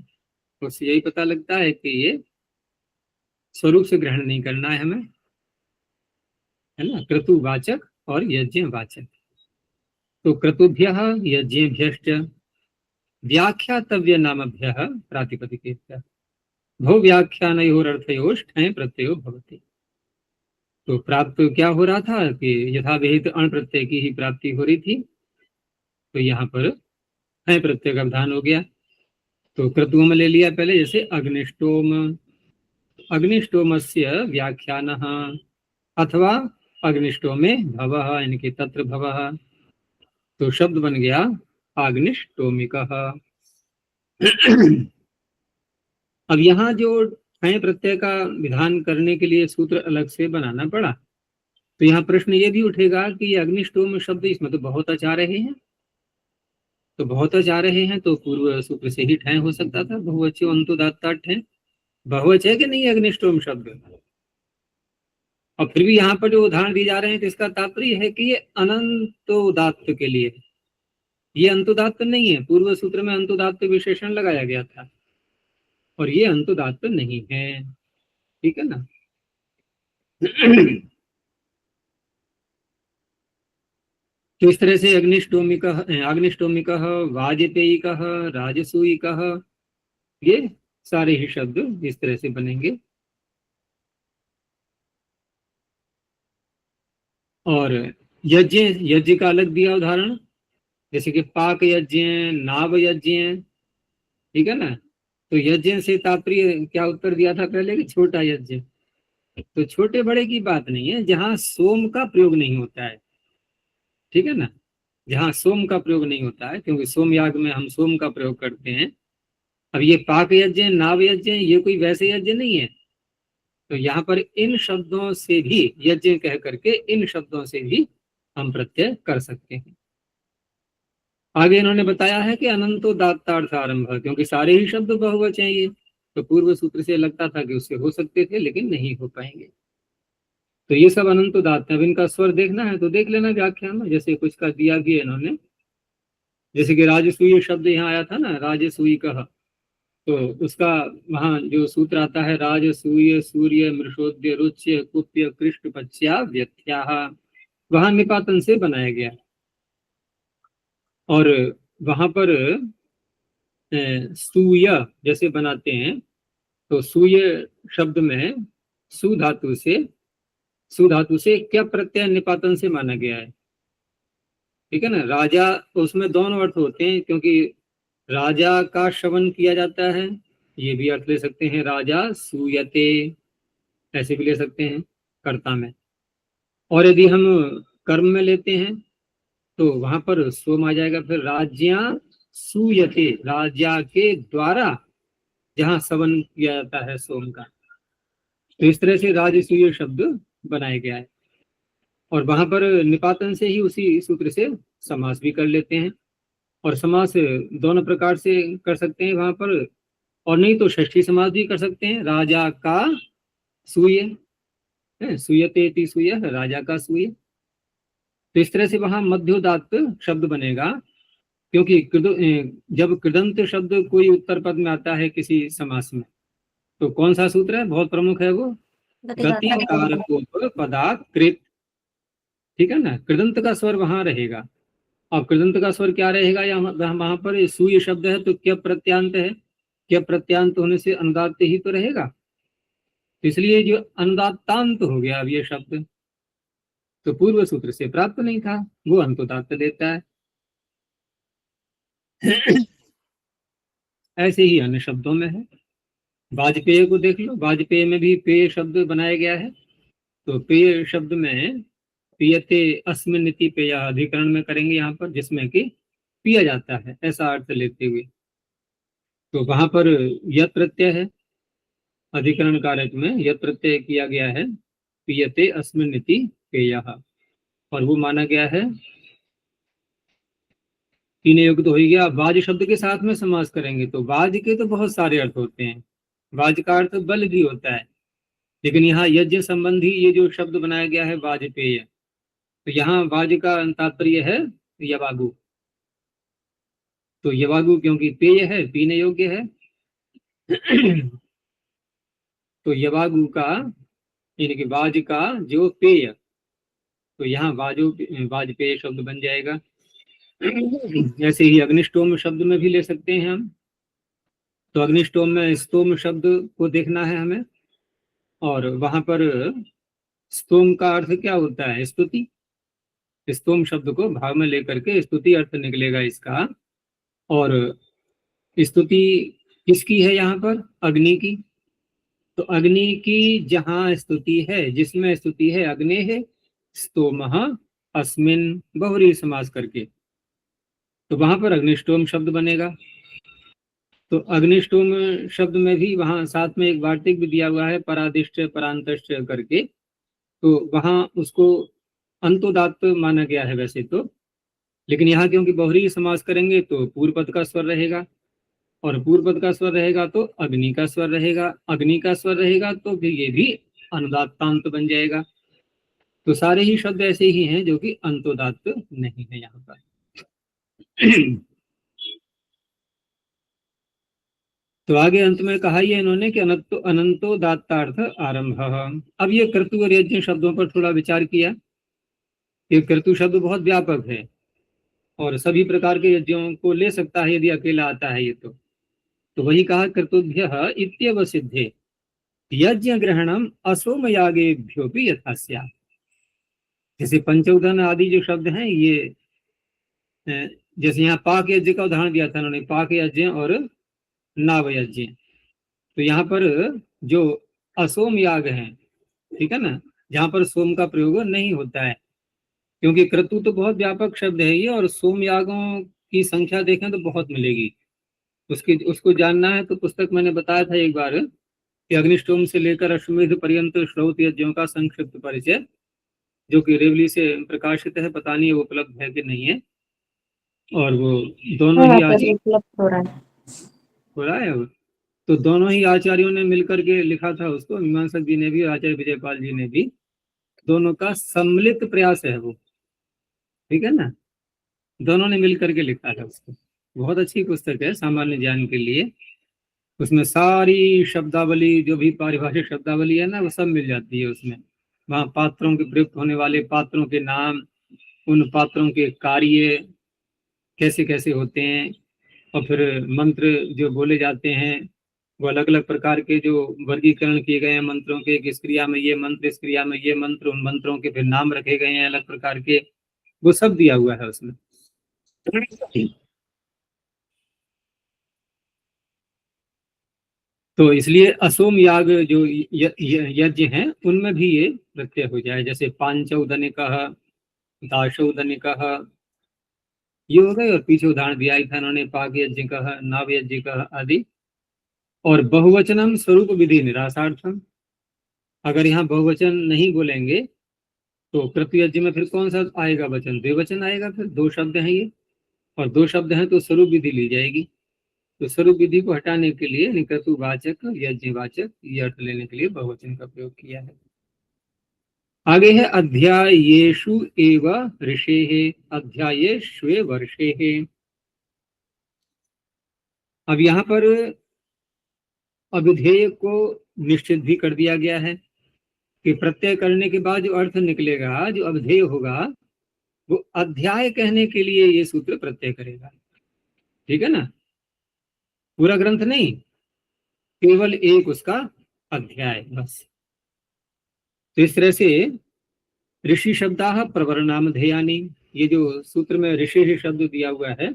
उससे यही पता लगता है कि ये स्वरूप से ग्रहण नहीं करना है हमें, है ना, क्रतु वाचक और यज्ञ वाचक। तो क्रतुभ्यः यज्ञेभ्यश्च व्याख्यातव्य नामभ्यः प्रातिपदिकेभ्यः भव व्याख्यानयोरर्थयोश् ठञ् प्रत्ययो भवति। तो प्राप्त क्या हो रहा था कि यथा विहित अण प्रत्यय की ही प्राप्ति हो रही थी, तो यहाँ पर ठञ् प्रत्यय का विधान हो गया। तो क्रतुओं में ले लिया पहले, जैसे अग्निष्टोम, अग्निष्टोमस्य व्याख्यानः अथवा अग्निष्टोमे भवः, इनके तत्र भवः, तो शब्द बन गया अग्निष्टोमिकः। अब यहाँ जो ठञ् प्रत्यय का विधान करने के लिए सूत्र अलग से बनाना पड़ा, तो यहाँ प्रश्न ये भी उठेगा कि अग्निष्टोम शब्द इसमें तो बहुवचन आ रहे हैं, तो बहुवचन आ रहे हैं तो पूर्व सूत्र से ही ठञ् हो सकता था, बहुवचन अंतुदात्ता ठञ्, बहुवचन है कि नहीं अग्निष्टोम शब्द। और फिर भी यहाँ पर जो उदाहरण दिए जा रहे हैं तो इसका तात्पर्य है कि ये अनंतोदात्त के लिए, ये अंतुदात्त नहीं है। पूर्व सूत्र में अंतुदात्त विशेषण लगाया गया था और ये अंतुदात्त नहीं है, ठीक है ना। तो इस तरह से अग्निष्टोमिकः, वाजपेयिकः, राजसूयिकः, ये सारे ही शब्द इस तरह से बनेंगे। और यज्ञ, यज्ञ का अलग दिया उदाहरण, जैसे कि पाक यज्ञ, नाव यज्ञ, ठीक है ना। तो यज्ञ से तात्पर्य क्या उत्तर दिया था पहले कि छोटा यज्ञ। तो छोटे बड़े की बात नहीं है, जहां सोम का प्रयोग नहीं होता है, ठीक है ना, जहां सोम का प्रयोग नहीं होता है, क्योंकि सोम याग में हम सोम का प्रयोग करते हैं। अब ये पाक यज्ञ, नाव यज्ञ, ये कोई वैसे यज्ञ नहीं है। तो यहाँ पर इन शब्दों से भी, यज्ञ कह करके इन शब्दों से भी हम प्रत्यय कर सकते हैं। आगे इन्होंने बताया है कि अनंतोदात्तार्थ आरंभ, क्योंकि सारे ही शब्द बहुवचन ये, तो पूर्व सूत्र से लगता था कि उससे हो सकते थे, लेकिन नहीं हो पाएंगे। तो ये सब अनंतोदात्त है। अब इनका स्वर देखना है तो देख लेना व्याख्यान में, जैसे कुछ का दिया गया इन्होंने, जैसे कि राजसूय शब्द यहाँ आया था ना, राजसूय कहा, तो उसका वहां जो सूत्र आता है, राजसूय सूर्य मृषोद्य रुच्य कुप्य कृष्ण पच्या व्यथ्या, वहां निपातन से बनाया गया। और वहां पर सूय जैसे बनाते हैं, तो सूय शब्द में सु धातु से क्या प्रत्यय निपातन से माना गया है, ठीक है ना। राजा, तो उसमें दोनों अर्थ होते हैं, क्योंकि राजा का श्रवण किया जाता है, ये भी अर्थ ले सकते हैं, राजा सूयते ऐसे भी ले सकते हैं कर्ता में। और यदि हम कर्म में लेते हैं तो वहां पर सोम आ जाएगा, फिर राज्या सूयते, राजा के द्वारा जहां श्रवण किया जाता है सोम का, तो इस तरह से राजसूय शब्द बनाया गया है। और वहां पर निपातन से ही उसी सूत्र से समास भी कर लेते हैं, और समास दोनों प्रकार से कर सकते हैं वहां पर, और नहीं तो षष्ठी समास भी कर सकते हैं, राजा का सूय, सूयते इति सूय, राजा का सूय। तो इस तरह से वहां मध्योदात्त शब्द बनेगा, क्योंकि जब कृदंत शब्द कोई उत्तर पद में आता है किसी समास में, तो कौन सा सूत्र है बहुत प्रमुख है, वो गति कारकोप पदात कृत, ठीक है ना, कृदंत का स्वर वहां रहेगा। अब कृदंत का स्वर क्या रहेगा? यहाँ वहां पर सूय शब्द है तो क्या प्रत्यांत है, क्या प्रत्यांत होने से अनुदात्त ही तो रहेगा, इसलिए जो अनुदात्तांत हो गया अब ये शब्द तो पूर्व सूत्र से प्राप्त नहीं था, वो अंतोदात्त देता है। ऐसे ही अन्य शब्दों में है। वाजपेय को देख लो, वाजपेय में भी पेय शब्द बनाया गया है, तो पेय शब्द में पियते अस्मिन इति पेय अधिकरण में करेंगे यहाँ पर, जिसमें कि पिया जाता है ऐसा अर्थ लेते हुए, तो वहां पर यत् प्रत्यय है, अधिकरण कारक में यत् प्रत्यय किया गया है, पियते अस्मिन इति पेयः, और वो माना गया है तीन युक्त हो गया। वाज शब्द के साथ में समास करेंगे तो वाज के तो बहुत सारे अर्थ होते हैं, वाज का अर्थ बल भी होता है, लेकिन यहाँ यज्ञ संबंधी ये जो शब्द बनाया गया है वाजपेय, तो यहाँ वाज का तात्पर्य है यवागु, तो यवागु क्योंकि पेय है, पीने योग्य है, तो यवागु का यानी कि वाज का जो पेय, तो यहाँ वाजपेय शब्द बन जाएगा। ऐसे ही अग्निष्टोम शब्द में भी ले सकते हैं हम, तो अग्निष्टोम में स्तोम शब्द को देखना है हमें, और वहां पर स्तोम का अर्थ क्या होता है? स्तुति। स्तोम शब्द को भाव में लेकर के स्तुति अर्थ निकलेगा इसका, और स्तुति किसकी है यहाँ पर? अग्नि की, तो अग्नि की जहां स्तुति है, जिसमें स्तुति है अग्नि है, स्तोमः अस्मिन बहुरी समास करके, तो वहां पर अग्निष्टोम शब्द बनेगा। तो अग्निष्टोम शब्द में भी वहां साथ में एक वार्तिक भी दिया हुआ है परादिष्ट परांतष्ट करके, तो वहां उसको अंतोदात्त माना गया है वैसे तो, लेकिन यहाँ क्योंकि बहुरी समास करेंगे तो पूर्व पद का स्वर रहेगा, और पूर्व पद का स्वर रहेगा तो अग्नि का स्वर रहेगा, अग्नि का स्वर रहेगा तो फिर ये भी अनुदात्तांत बन जाएगा। तो सारे ही शब्द ऐसे ही हैं जो कि अंतोदात्त नहीं है यहाँ पर। तो आगे अंत में कहा ये इन्होंने कि अनंतो दात्तार्थ आरंभ। अब ये कर्तु और यज्ञ शब्दों पर थोड़ा विचार किया। ये कर्तु शब्द बहुत व्यापक है और सभी प्रकार के यज्ञों को ले सकता है यदि अकेला आता है ये तो वही कहा कर्तुभ्य इत्यव सिद्धे यज्ञ ग्रहणम असोम यागेभ्योपि यथा स्यात्। जैसे पंचौधन आदि जो शब्द हैं ये जैसे यहाँ पाक यज्ञ का उदाहरण दिया था उन्होंने, पाक यज्ञ और नाव यज्ञ, तो यहाँ पर जो असोम याग है, ठीक है ना, जहाँ पर सोम का प्रयोग नहीं होता है, क्योंकि क्रतु तो बहुत व्यापक शब्द है ये, और सोम यागों की संख्या देखें तो बहुत मिलेगी। उसको जानना है तो पुस्तक मैंने बताया था एक बार कि अग्निष्टोम से लेकर अश्वमेध पर्यंत श्रौत यज्ञों का संक्षिप्त परिचय, जो कि रेवली से प्रकाशित है, पता नहीं वो उपलब्ध है कि नहीं है, और वो दोनों ही हो रहा है अब तो दोनों ही आचार्यों ने मिलकर के लिखा था उसको, मीमांसक जी ने भी, आचार्य विजयपाल जी ने भी, दोनों का सम्मिलित प्रयास है वो, ठीक है ना, दोनों ने मिलकर के लिखा है उसको। बहुत अच्छी पुस्तक है सामान्य ज्ञान के लिए, उसमें सारी शब्दावली जो भी पारिभाषिक शब्दावली है ना वो सब मिल जाती है उसमें। वहाँ पात्रों के प्रयुक्त होने वाले पात्रों के नाम, उन पात्रों के कार्य कैसे कैसे होते हैं, और फिर मंत्र जो बोले जाते हैं वो अलग अलग प्रकार के जो वर्गीकरण किए गए हैं मंत्रों के, इस क्रिया में ये मंत्र, इस क्रिया में ये मंत्र, उन मंत्रों के फिर नाम रखे गए हैं अलग प्रकार के, वो सब दिया हुआ है उसमें। तो इसलिए असोम याग जो यज्ञ हैं उनमें भी ये प्रत्यय हो जाए, जैसे पांचौदनिकः, दाशौदनिकः, ये हो गए, और पीछे उदाहरण दिया था उन्होंने पाक यज्ञ का, नाव यज्ञ का आदि। और बहुवचनम स्वरूप विधि निरासार्थम, अगर यहाँ बहुवचन नहीं बोलेंगे तो कृतयज्ञ में फिर कौन सा आएगा वचन? द्विवचन आएगा, फिर दो शब्द हैं ये, और दो शब्द हैं तो स्वरूप विधि ली जाएगी। तो स्वरूप विधि को हटाने के लिए निकर्तुवाचक, यज्ञवाचक ये अर्थ लेने के लिए बहुवचन का प्रयोग किया है। आगे है अध्यायेषु एव ऋषेः, अध्यायेष्वे वर्षेः। अब यहाँ पर अभिधेय को निश्चित भी कर दिया गया है कि प्रत्यय करने के बाद जो अर्थ निकलेगा, जो अभिधेय होगा, वो अध्याय कहने के लिए ये सूत्र प्रत्यय करेगा, ठीक है ना, पूरा ग्रंथ नहीं, केवल एक उसका अध्याय बस। तो इस तरह से ऋषि शब्दाः प्रवरणामधेयानि, ये जो सूत्र में ऋषि शब्द दिया हुआ है,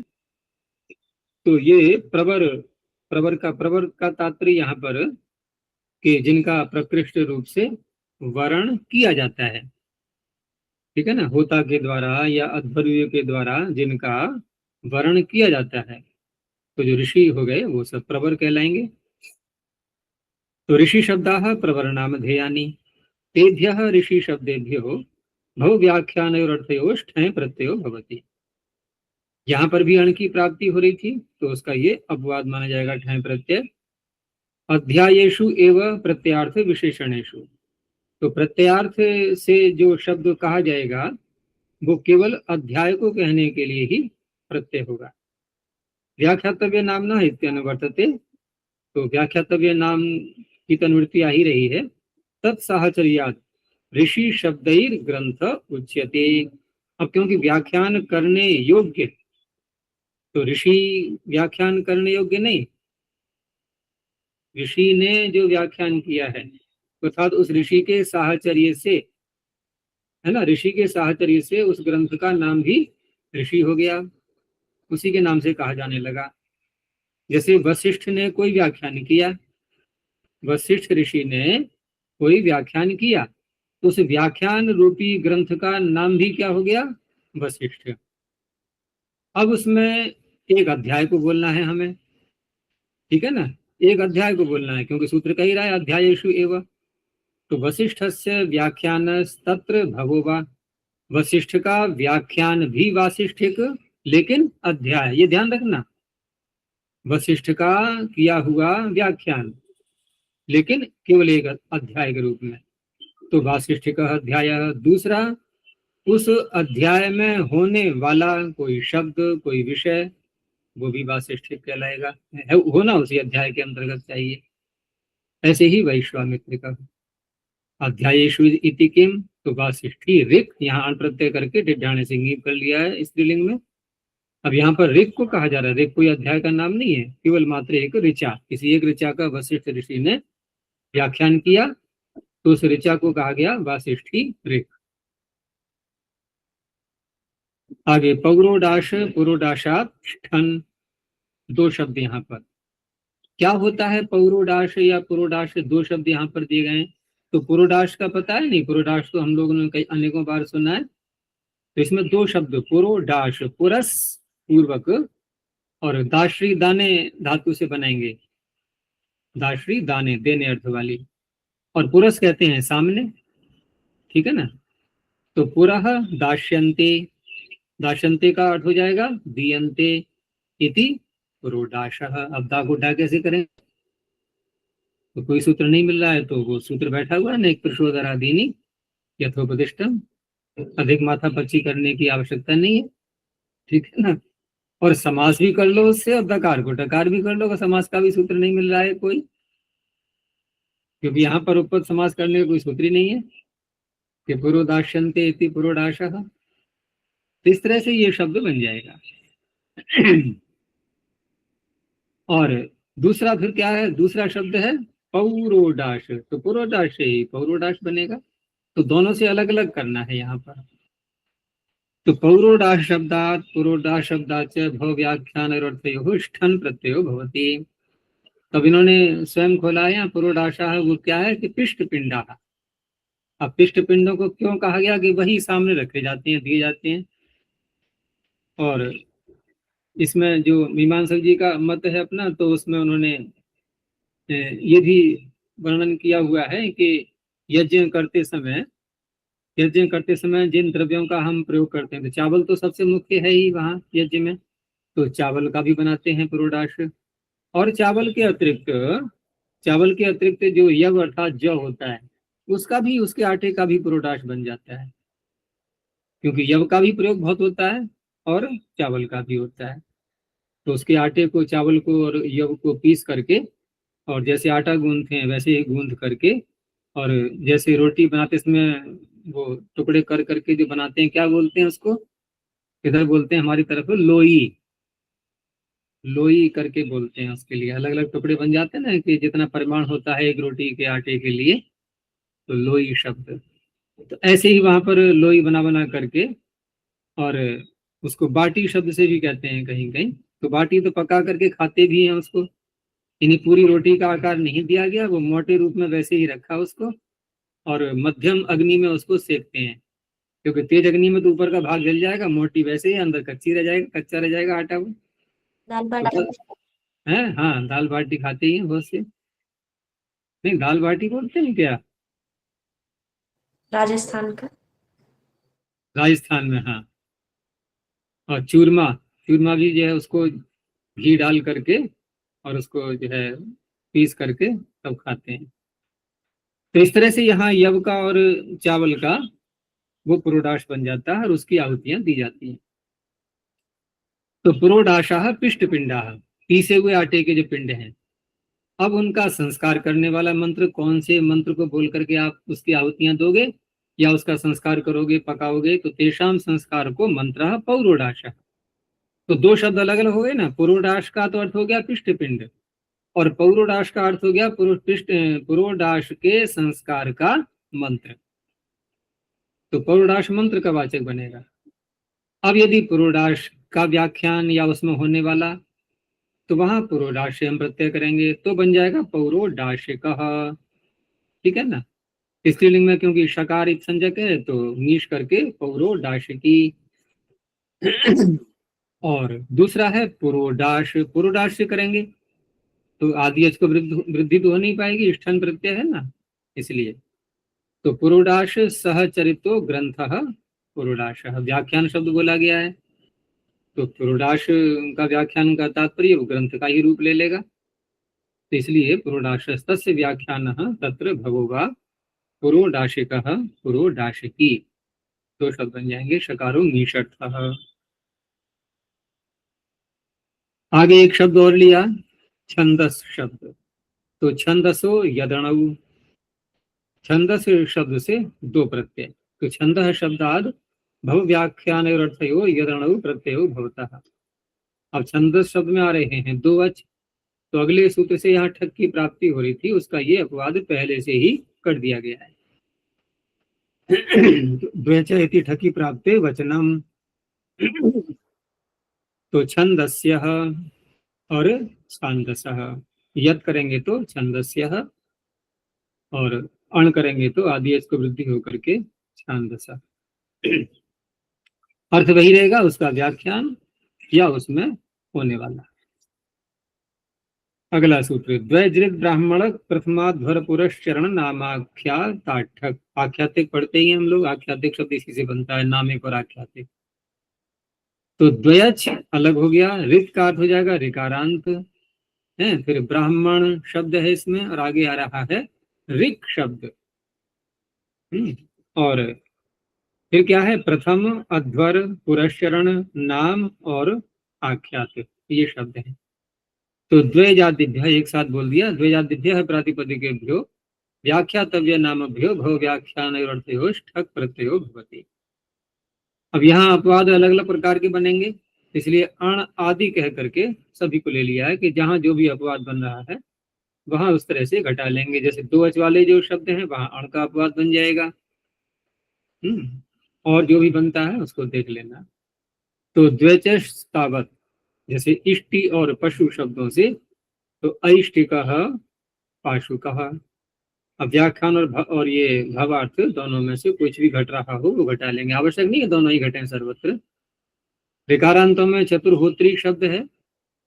तो ये प्रवर का तात्पर्य यहाँ पर कि जिनका प्रकृष्ट रूप से वर्ण किया जाता है, ठीक है ना, होता के द्वारा या अध्वर्य के द्वारा जिनका वर्ण किया जाता है, तो जो ऋषि हो गए वो सब प्रवर कहलाएंगे। तो ऋषि शब्दाः प्रवरणामधेयानि तेभ्यः ऋषि शब्देभ्यो भव व्याख्यानयोरर्थयोः ठञ् प्रत्ययो भवति। यहाँ पर भी अण की प्राप्ति हो रही थी, तो उसका ये अपवाद माना जाएगा ठञ् प्रत्यय। अध्यायेषु एव प्रत्यार्थ विशेषणेषु, तो प्रत्यार्थ से जो शब्द कहा जाएगा वो केवल अध्याय को कहने के लिए ही प्रत्यय होगा। व्याख्यातव्य नाम न इत्यनुवर्तते, तो व्याख्यातव्य नाम की तनुवृत्ति आ ही रही है। तत्साहचर्यात् ऋषि शब्दैर ग्रंथ उच्यते। अब क्योंकि व्याख्यान करने योग्य, तो ऋषि व्याख्यान करने योग्य नहीं, ऋषि ने जो व्याख्यान किया है अर्थात उस ऋषि के साहचर्य से, है ना, ऋषि के साहचर्य से उस ग्रंथ का नाम भी ऋषि हो गया, उसी के नाम से कहा जाने लगा। जैसे वशिष्ठ ने कोई व्याख्यान किया, वशिष्ठ ऋषि ने कोई व्याख्यान किया, तो उस व्याख्यान रूपी ग्रंथ का नाम भी क्या हो गया, वशिष्ठ। अब उसमें एक अध्याय को बोलना है हमें, ठीक है ना, एक अध्याय को बोलना है, क्योंकि सूत्र कह ही रहा है अध्यायेषु एव। तो वशिष्ठस्य व्याख्यानस्तत्र भवोवा, वशिष्ठ का व्याख्यान भी वासिष्ठिक, लेकिन अध्याय, ये ध्यान रखना, वशिष्ठ का किया हुआ व्याख्यान लेकिन केवल एक अध्याय के रूप में, तो वासिष्ठिक अध्याय। दूसरा, उस अध्याय में होने वाला कोई शब्द, कोई विषय, वो भी वासिष्ठिक कहलाएगा, होना उसी अध्याय के अंतर्गत चाहिए। ऐसे ही वैश्वामित्र का अध्यायेषु इति किम, तो वासिष्ठी ऋक, यहाँ अण प्रत्यय करके टिड्ढाणे से ङीप कर लिया है स्त्रीलिंग में। अब यहाँ पर ऋक को कहा जा रहा है, ऋक कोई अध्याय का नाम नहीं है, केवल मात्र एक ऋचा, किसी एक ऋचा का वशिष्ठ ऋषि ने व्याख्यान किया, तो उस ऋचा को कहा गया वासिष्ठी ऋक। आगे पौरोडाश पुरोडाशात ठन, दो शब्द यहाँ पर, क्या होता है पौरोडाश या पुरोडाश, दो शब्द यहाँ पर दिए गए हैं। तो पुरोडाश का पता है नहीं, पुरोडाश तो हम लोगों ने कई अनेकों बार सुना है। तो इसमें दो शब्द पुरोडाश, पुरस पूर्वक, और दाश्री दाने धातु से बनाएंगे, दाश्री दाने देने अर्थ वाली, और पुरस कहते हैं सामने, ठीक है ना। तो पुरः दाश्यन्ते, दाश्यन्ते का अर्थ हो जाएगा दीयन्ते इति पुरोडाशः। अब दा को डा कैसे करें, तो कोई सूत्र नहीं मिल रहा है, तो वो सूत्र बैठा हुआ है ना, एक प्रशोदरादीनी यथोपदिष्टम, अधिक माथा पच्ची करने की आवश्यकता नहीं है, ठीक है ना। और समास भी कर लो उससे, और डकार को डकार भी कर लो, समास का भी सूत्र नहीं मिल रहा है कोई, क्योंकि यहाँ पर उपपद समास करने का कोई सूत्र ही नहीं है कि पुरोदाश्यन्ते इति पुरोडाशः। इस तरह से ये शब्द बन जाएगा। और दूसरा फिर क्या है, दूसरा शब्द है पौरोडाश, तो पुरोडाश से ही पौरोडाश बनेगा, तो दोनों से अलग अलग करना है यहाँ पर। तो पौरोडाश शब्दात पुरोडाश शब्दाच भव व्याख्यान अर्थयोः ठन प्रत्ययो भवति। तब इन्होंने स्वयं खोला है, यहाँ पुरोडाशा है वो क्या है कि पिष्ट पिंडा। अब पिष्ट पिंडों को क्यों कहा गया, कि वही सामने रखे जाते हैं, दिए जाते हैं। और इसमें जो मीमांसक जी का मत है अपना, तो उसमें उन्होंने ये भी वर्णन किया हुआ है कि यज्ञ करते समय जिन द्रव्यों का हम प्रयोग करते हैं, तो चावल तो सबसे मुख्य है ही वहाँ यज्ञ में, तो चावल का भी बनाते हैं पुरोडाश। और चावल के अतिरिक्त जो यव अर्थात जौ होता है, उसका भी, उसके आटे का भी पुरोडाश बन जाता है, क्योंकि यव का भी प्रयोग बहुत होता है और चावल का भी होता है। तो उसके आटे को, चावल को और यव को पीस करके, और जैसे आटा गूंथते हैं वैसे ही गूंथ करके, और जैसे रोटी बनाते समय वो टुकड़े कर करके जो बनाते हैं, क्या बोलते हैं उसको, इधर बोलते हैं हमारी तरफ लोई, लोई करके बोलते हैं। उसके लिए अलग अलग टुकड़े बन जाते हैं ना, कि जितना परिमाण होता है एक रोटी के आटे के लिए, तो लोई शब्द। तो ऐसे ही वहां पर लोई बना बना करके, और उसको बाटी शब्द से भी कहते हैं कहीं कहीं। तो बाटी तो पका करके खाते भी हैं उसको, यानी पूरी रोटी का आकार नहीं दिया गया, वो मोटे रूप में वैसे ही रखा उसको, और मध्यम अग्नि में उसको सेकते हैं। क्योंकि तेज अग्नि में तो ऊपर का भाग जल जाएगा, मोटी वैसे ही अंदर कच्ची रह जाएगा, कच्चा रह जाएगा आटा वो। दाल तो बाटी है, हाँ, दाल बाटी खाते ही हैं बहुत से। नहीं, दाल बाटी बोलते हैं क्या? राजस्थान का। राजस्थान में, हाँ। और चूरमा, चूरमा भी जो है उसको घी डाल करके, और उसको जो है पीस करके तब खाते हैं। तो इस तरह से यहाँ यव का और चावल का वो पुरोडाश बन जाता है, और उसकी आहुतियां दी जाती हैं। तो पुरोडाशाह पिष्ट पिंडा, पीसे हुए आटे के जो पिंड हैं, अब उनका संस्कार करने वाला मंत्र, कौन से मंत्र को बोल करके आप उसकी आहुतियां दोगे या उसका संस्कार करोगे, पकाओगे, तो तेषाम संस्कार को मंत्र पौरोडाशा। तो दो शब्द अलग अलग हो गए ना। पुरोडाश का तो अर्थ हो गया पिष्ट पिंड, और पौरोडाश का अर्थ हो गया पुरोडाश के संस्कार का मंत्र। तो पौरोडाश मंत्र का वाचक बनेगा। अब यदि पुरोडाश का व्याख्यान या उसमें होने वाला, तो वहां पुरोडाश से हम प्रत्यय करेंगे, तो बन जाएगा पौरोडाशिकः। ठीक है ना। स्त्रीलिंग में क्योंकि शकार इत संजक है, तो नीश करके पौरोडाशिकी। और दूसरा है पुरोडाश, पुरोडाश से करेंगे तो आदि अच को वृद्धि तो हो नहीं पाएगी, स्ठन प्रत्यय है ना, इसलिए। तो पुरोडाश सहचरितो ग्रंथ, पुरोडाश व्याख्यान शब्द बोला गया है, तो पुरोडाश का व्याख्यान का तात्पर्य वो ग्रंथ का ही रूप ले लेगा। तो इसलिए पुरोडाशस्तस्य व्याख्यान तत्र भगोगा पुरोडाशिकः पुरोडाशिकी। दो शब्द बन जाएंगे, शकारो मीषर्थः। आगे एक शब्द और लिया, छंदस शब्द। तो छंदसो यदणौ, छंदस शब्द से दो प्रत्यय। तो छंद शब्दाद भव व्याख्यान और अर्थयो यदणौ प्रत्ययो भवतः। अब छंदस शब्द में आ रहे हैं दो वच, तो अगले सूत्र से यहाँ ठक की प्राप्ति हो रही थी, उसका ये अपवाद पहले से ही कर दिया गया है। द्वेच इति ठकी प्राप्ते वचनम। तो छंदस्य और छांदसः, यद करेंगे तो छंदस्य, और अण करेंगे तो आदि इसको वृद्धि होकर के छांदसः। अर्थ वही रहेगा, उसका व्याख्यान या उसमें होने वाला। अगला सूत्र, द्वैजृत ब्राह्मण प्रथमाध्वर पुरश्चरण नामाख्या ताठक। आख्यातिक पढ़ते ही हम लोग, आख्यातिक शब्द इसी से बनता है, नामिक और आख्यातिक। तो द्वयच अलग हो गया, ऋत का अर्थ हो जाएगा ऋकारांत है, फिर ब्राह्मण शब्द है इसमें, और आगे आ रहा है ऋक शब्द। और फिर क्या है, प्रथम अध्वर पुरश्चरण नाम और आख्यात, ये शब्द है। तो द्वैजादिभ्य एक साथ बोल दिया, द्वैजादिभ्य प्रातिपदिकेभ्यो व्याख्यातव्य नामभ्यो भव व्याख्यान ठक प्रत्ययो भवति। अब यहाँ अपवाद अलग अलग प्रकार के बनेंगे, इसलिए अण आदि कह करके सभी को ले लिया है, कि जहाँ जो भी अपवाद बन रहा है वहां उस तरह से घटा लेंगे। जैसे दो अच वाले जो शब्द हैं वहां अण का अपवाद बन जाएगा। और जो भी बनता है उसको देख लेना। तो द्वैचस्तावत, जैसे इष्टि और पशु शब्दों से, तो अइष्टिकः पाशुकः। अब व्याख्यान और ये भावार्थ दोनों में से कुछ भी घट रहा हो वो घटा लेंगे, आवश्यक नहीं है दोनों ही घटें सर्वत्र। ऋकारांतों में चतुर्होत्री शब्द है,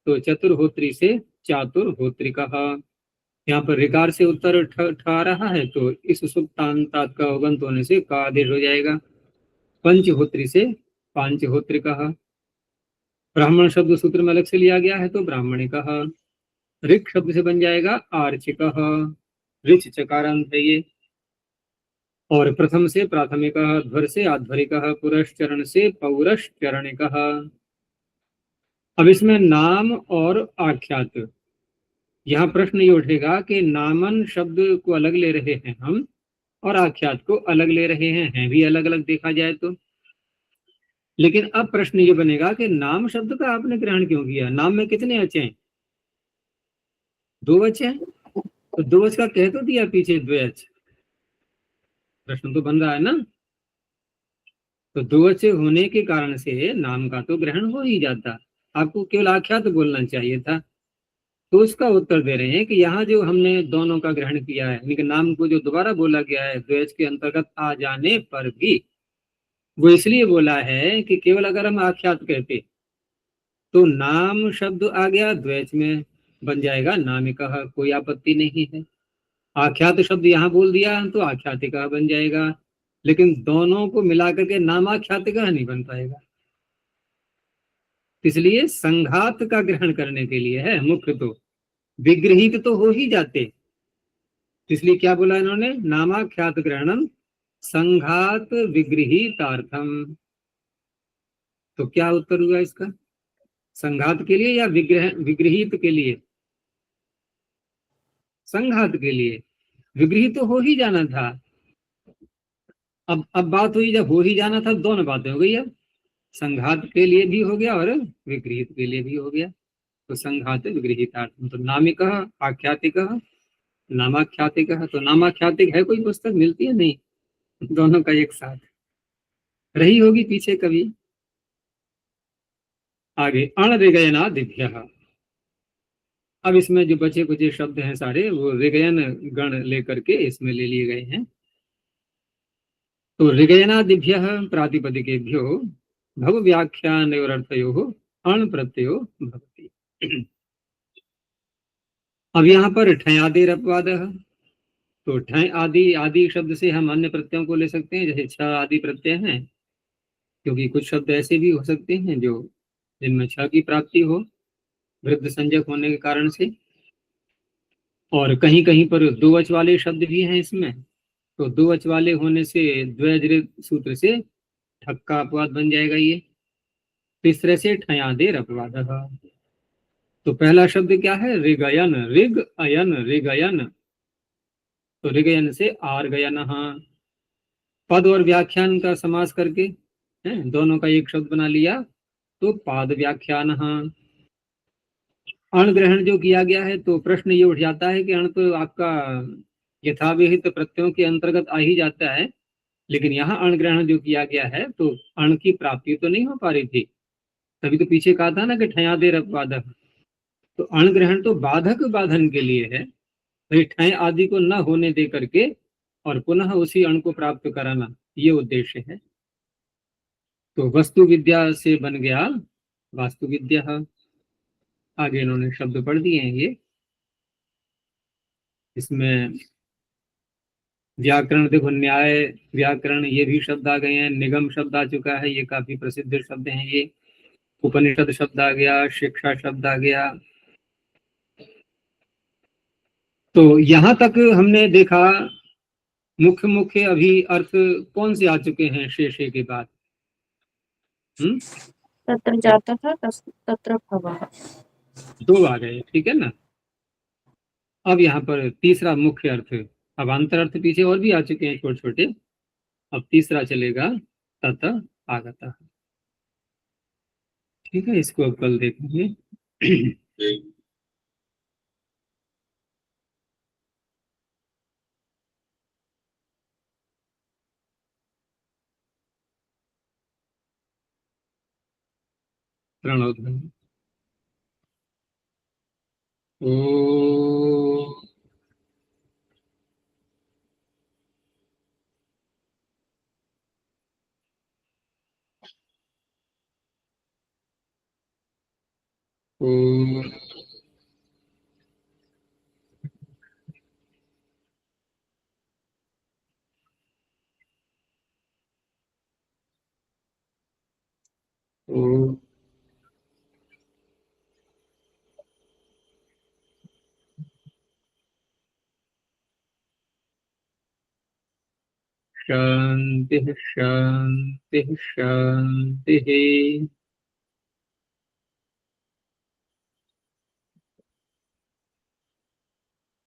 तो चतुर्होत्री से चातुर्होत्रिकः। यहाँ पर ऋकार से उत्तर ठा रहा है, तो इस सुप्तांतात का उगंत होने से का आदेश हो जाएगा। पंचहोत्री से पांचहोत्रिकः। ब्राह्मण शब्द सूत्र में अलग से लिया गया है, तो ब्राह्मणिकः। ऋक शब्द से बन जाएगा आर्चिकः, ऋच चकारांत है ये। और प्रथम से प्राथमिकः, ध्वर से आध्वरिकः, पुरश्चरण से पौरश्चरणिकः। अब इसमें नाम और आख्यात, यहाँ प्रश्न ये उठेगा कि नामन शब्द को अलग ले रहे हैं हम, और आख्यात को अलग ले रहे हैं भी अलग अलग देखा जाए तो। लेकिन अब प्रश्न ये बनेगा कि नाम शब्द का आपने ग्रहण क्यों किया? नाम में कितने अचे हैं? 2 अच हैं। तो 2 अच का कह तो दिया पीछे द्वच। प्रश्न तो बन रहा है ना। तो 2 अच होने के कारण से नाम का तो ग्रहण हो ही जाता। आपको केवल आख्यात बोलना चाहिए था। तो उसका उत्तर दे रहे हैं कि यहाँ जो हमने दोनों का ग्रहण किया है, यानी कि नाम को जो दोबारा बोला गया है द्वैच के अंतर्गत आ जाने पर भी, वो इसलिए बोला है कि केवल अगर हम आख्यात कहते तो नाम शब्द आ गया द्वैच में, बन जाएगा नामिकः, कोई आपत्ति नहीं है। आख्यात शब्द यहाँ बोल दिया तो आख्यातिका बन जाएगा, लेकिन दोनों को मिलाकर के नामाख्यातिका नहीं बन पाएगा। इसलिए संघात का ग्रहण करने के लिए है मुख्य, तो विग्रहित तो हो ही जाते। इसलिए क्या बोला इन्होंने? नामाख्यात ग्रहणम संघात विगृहीतार्थम। तो क्या उत्तर हुआ इसका? संघात के लिए या विगृहित के लिए? संघात के लिए। विगृहित तो हो ही जाना था। अब बात हुई, जब हो ही जाना था दोनों बातें हो गई। अब संघात के लिए भी हो गया और विगृहित के लिए भी हो गया। तो संघात विगृहीतार्थम, तो नामिकः आख्यातिकः नामाख्यातिकः। तो नामाख्यातिक है कोई पुस्तक? मिलती है नहीं, दोनों का एक साथ रही होगी पीछे कभी। आगे अणऋगयना दिभ्य। अब इसमें जो बचे कुछ शब्द हैं सारे वो ऋगयन गण लेकर के इसमें ले लिए गए हैं। तो ऋगयनादिभ्य प्रातिपदिकेभ्यो भव व्याख्यानयोरर्थयो अण प्रत्ययो भवति। अब यहाँ पर ठयादेर अपवाद। तो ठय आदि, आदि शब्द से हम अन्य प्रत्ययों को ले सकते हैं, जैसे छ आदि प्रत्यय हैं, क्योंकि कुछ शब्द ऐसे भी हो सकते हैं जो जिनमें छ की प्राप्ति हो वृद्ध संज्ञक होने के कारण से। और कहीं कहीं पर दो वच वाले शब्द भी हैं इसमें। तो दो वच वाले होने से द्वैज सूत्र से ठक का अपवाद बन जाएगा ये। तो इस तरह से ठयादेर अपवाद। तो पहला शब्द क्या है? ऋगयन, ऋग अयन, ऋगयन। तो ऋगयन से आर गयन, पद और व्याख्यान का समास करके है, दोनों का एक शब्द बना लिया तो पाद व्याख्यान। अण ग्रहण जो किया गया है, तो प्रश्न ये उठ जाता है कि अण तो आपका यथाविहित प्रत्ययों के अंतर्गत आ ही जाता है, लेकिन यहाँ अण ग्रहण जो किया गया है तो अण की प्राप्ति तो नहीं हो पा रही थी। तभी तो पीछे कहा था ना कि ठयादेर अपवादक। तो अण ग्रहण तो बाधक बाधन के लिए है, भाई ठय आदि को न होने दे करके और पुनः उसी अण को प्राप्त कराना, ये उद्देश्य है। तो वस्तु विद्या से बन गया वास्तु विद्या। आगे इन्होंने शब्द पढ़ दिए हैं ये। इसमें व्याकरण देखो, न्याय व्याकरण ये भी शब्द आ गए हैं। निगम शब्द आ चुका है, ये काफी प्रसिद्ध शब्द हैं ये। उपनिषद शब्द आ गया, शिक्षा शब्द आ गया। तो यहां तक हमने देखा मुख्य मुख्य अभी अर्थ कौन से आ चुके हैं शेषे के बाद? तत्र जातः तत्र भवः। 2 आ गए, ठीक है ना। अब यहाँ पर तीसरा मुख्य अर्थ, अब अंतर अर्थ पीछे और भी आ चुके हैं छोटे छोटे। अब तीसरा चलेगा तत आगतः। ठीक है, इसको अब कल देखेंगे। प्रणोध्वनि। ओ ओ ओ शांति शांति शांति।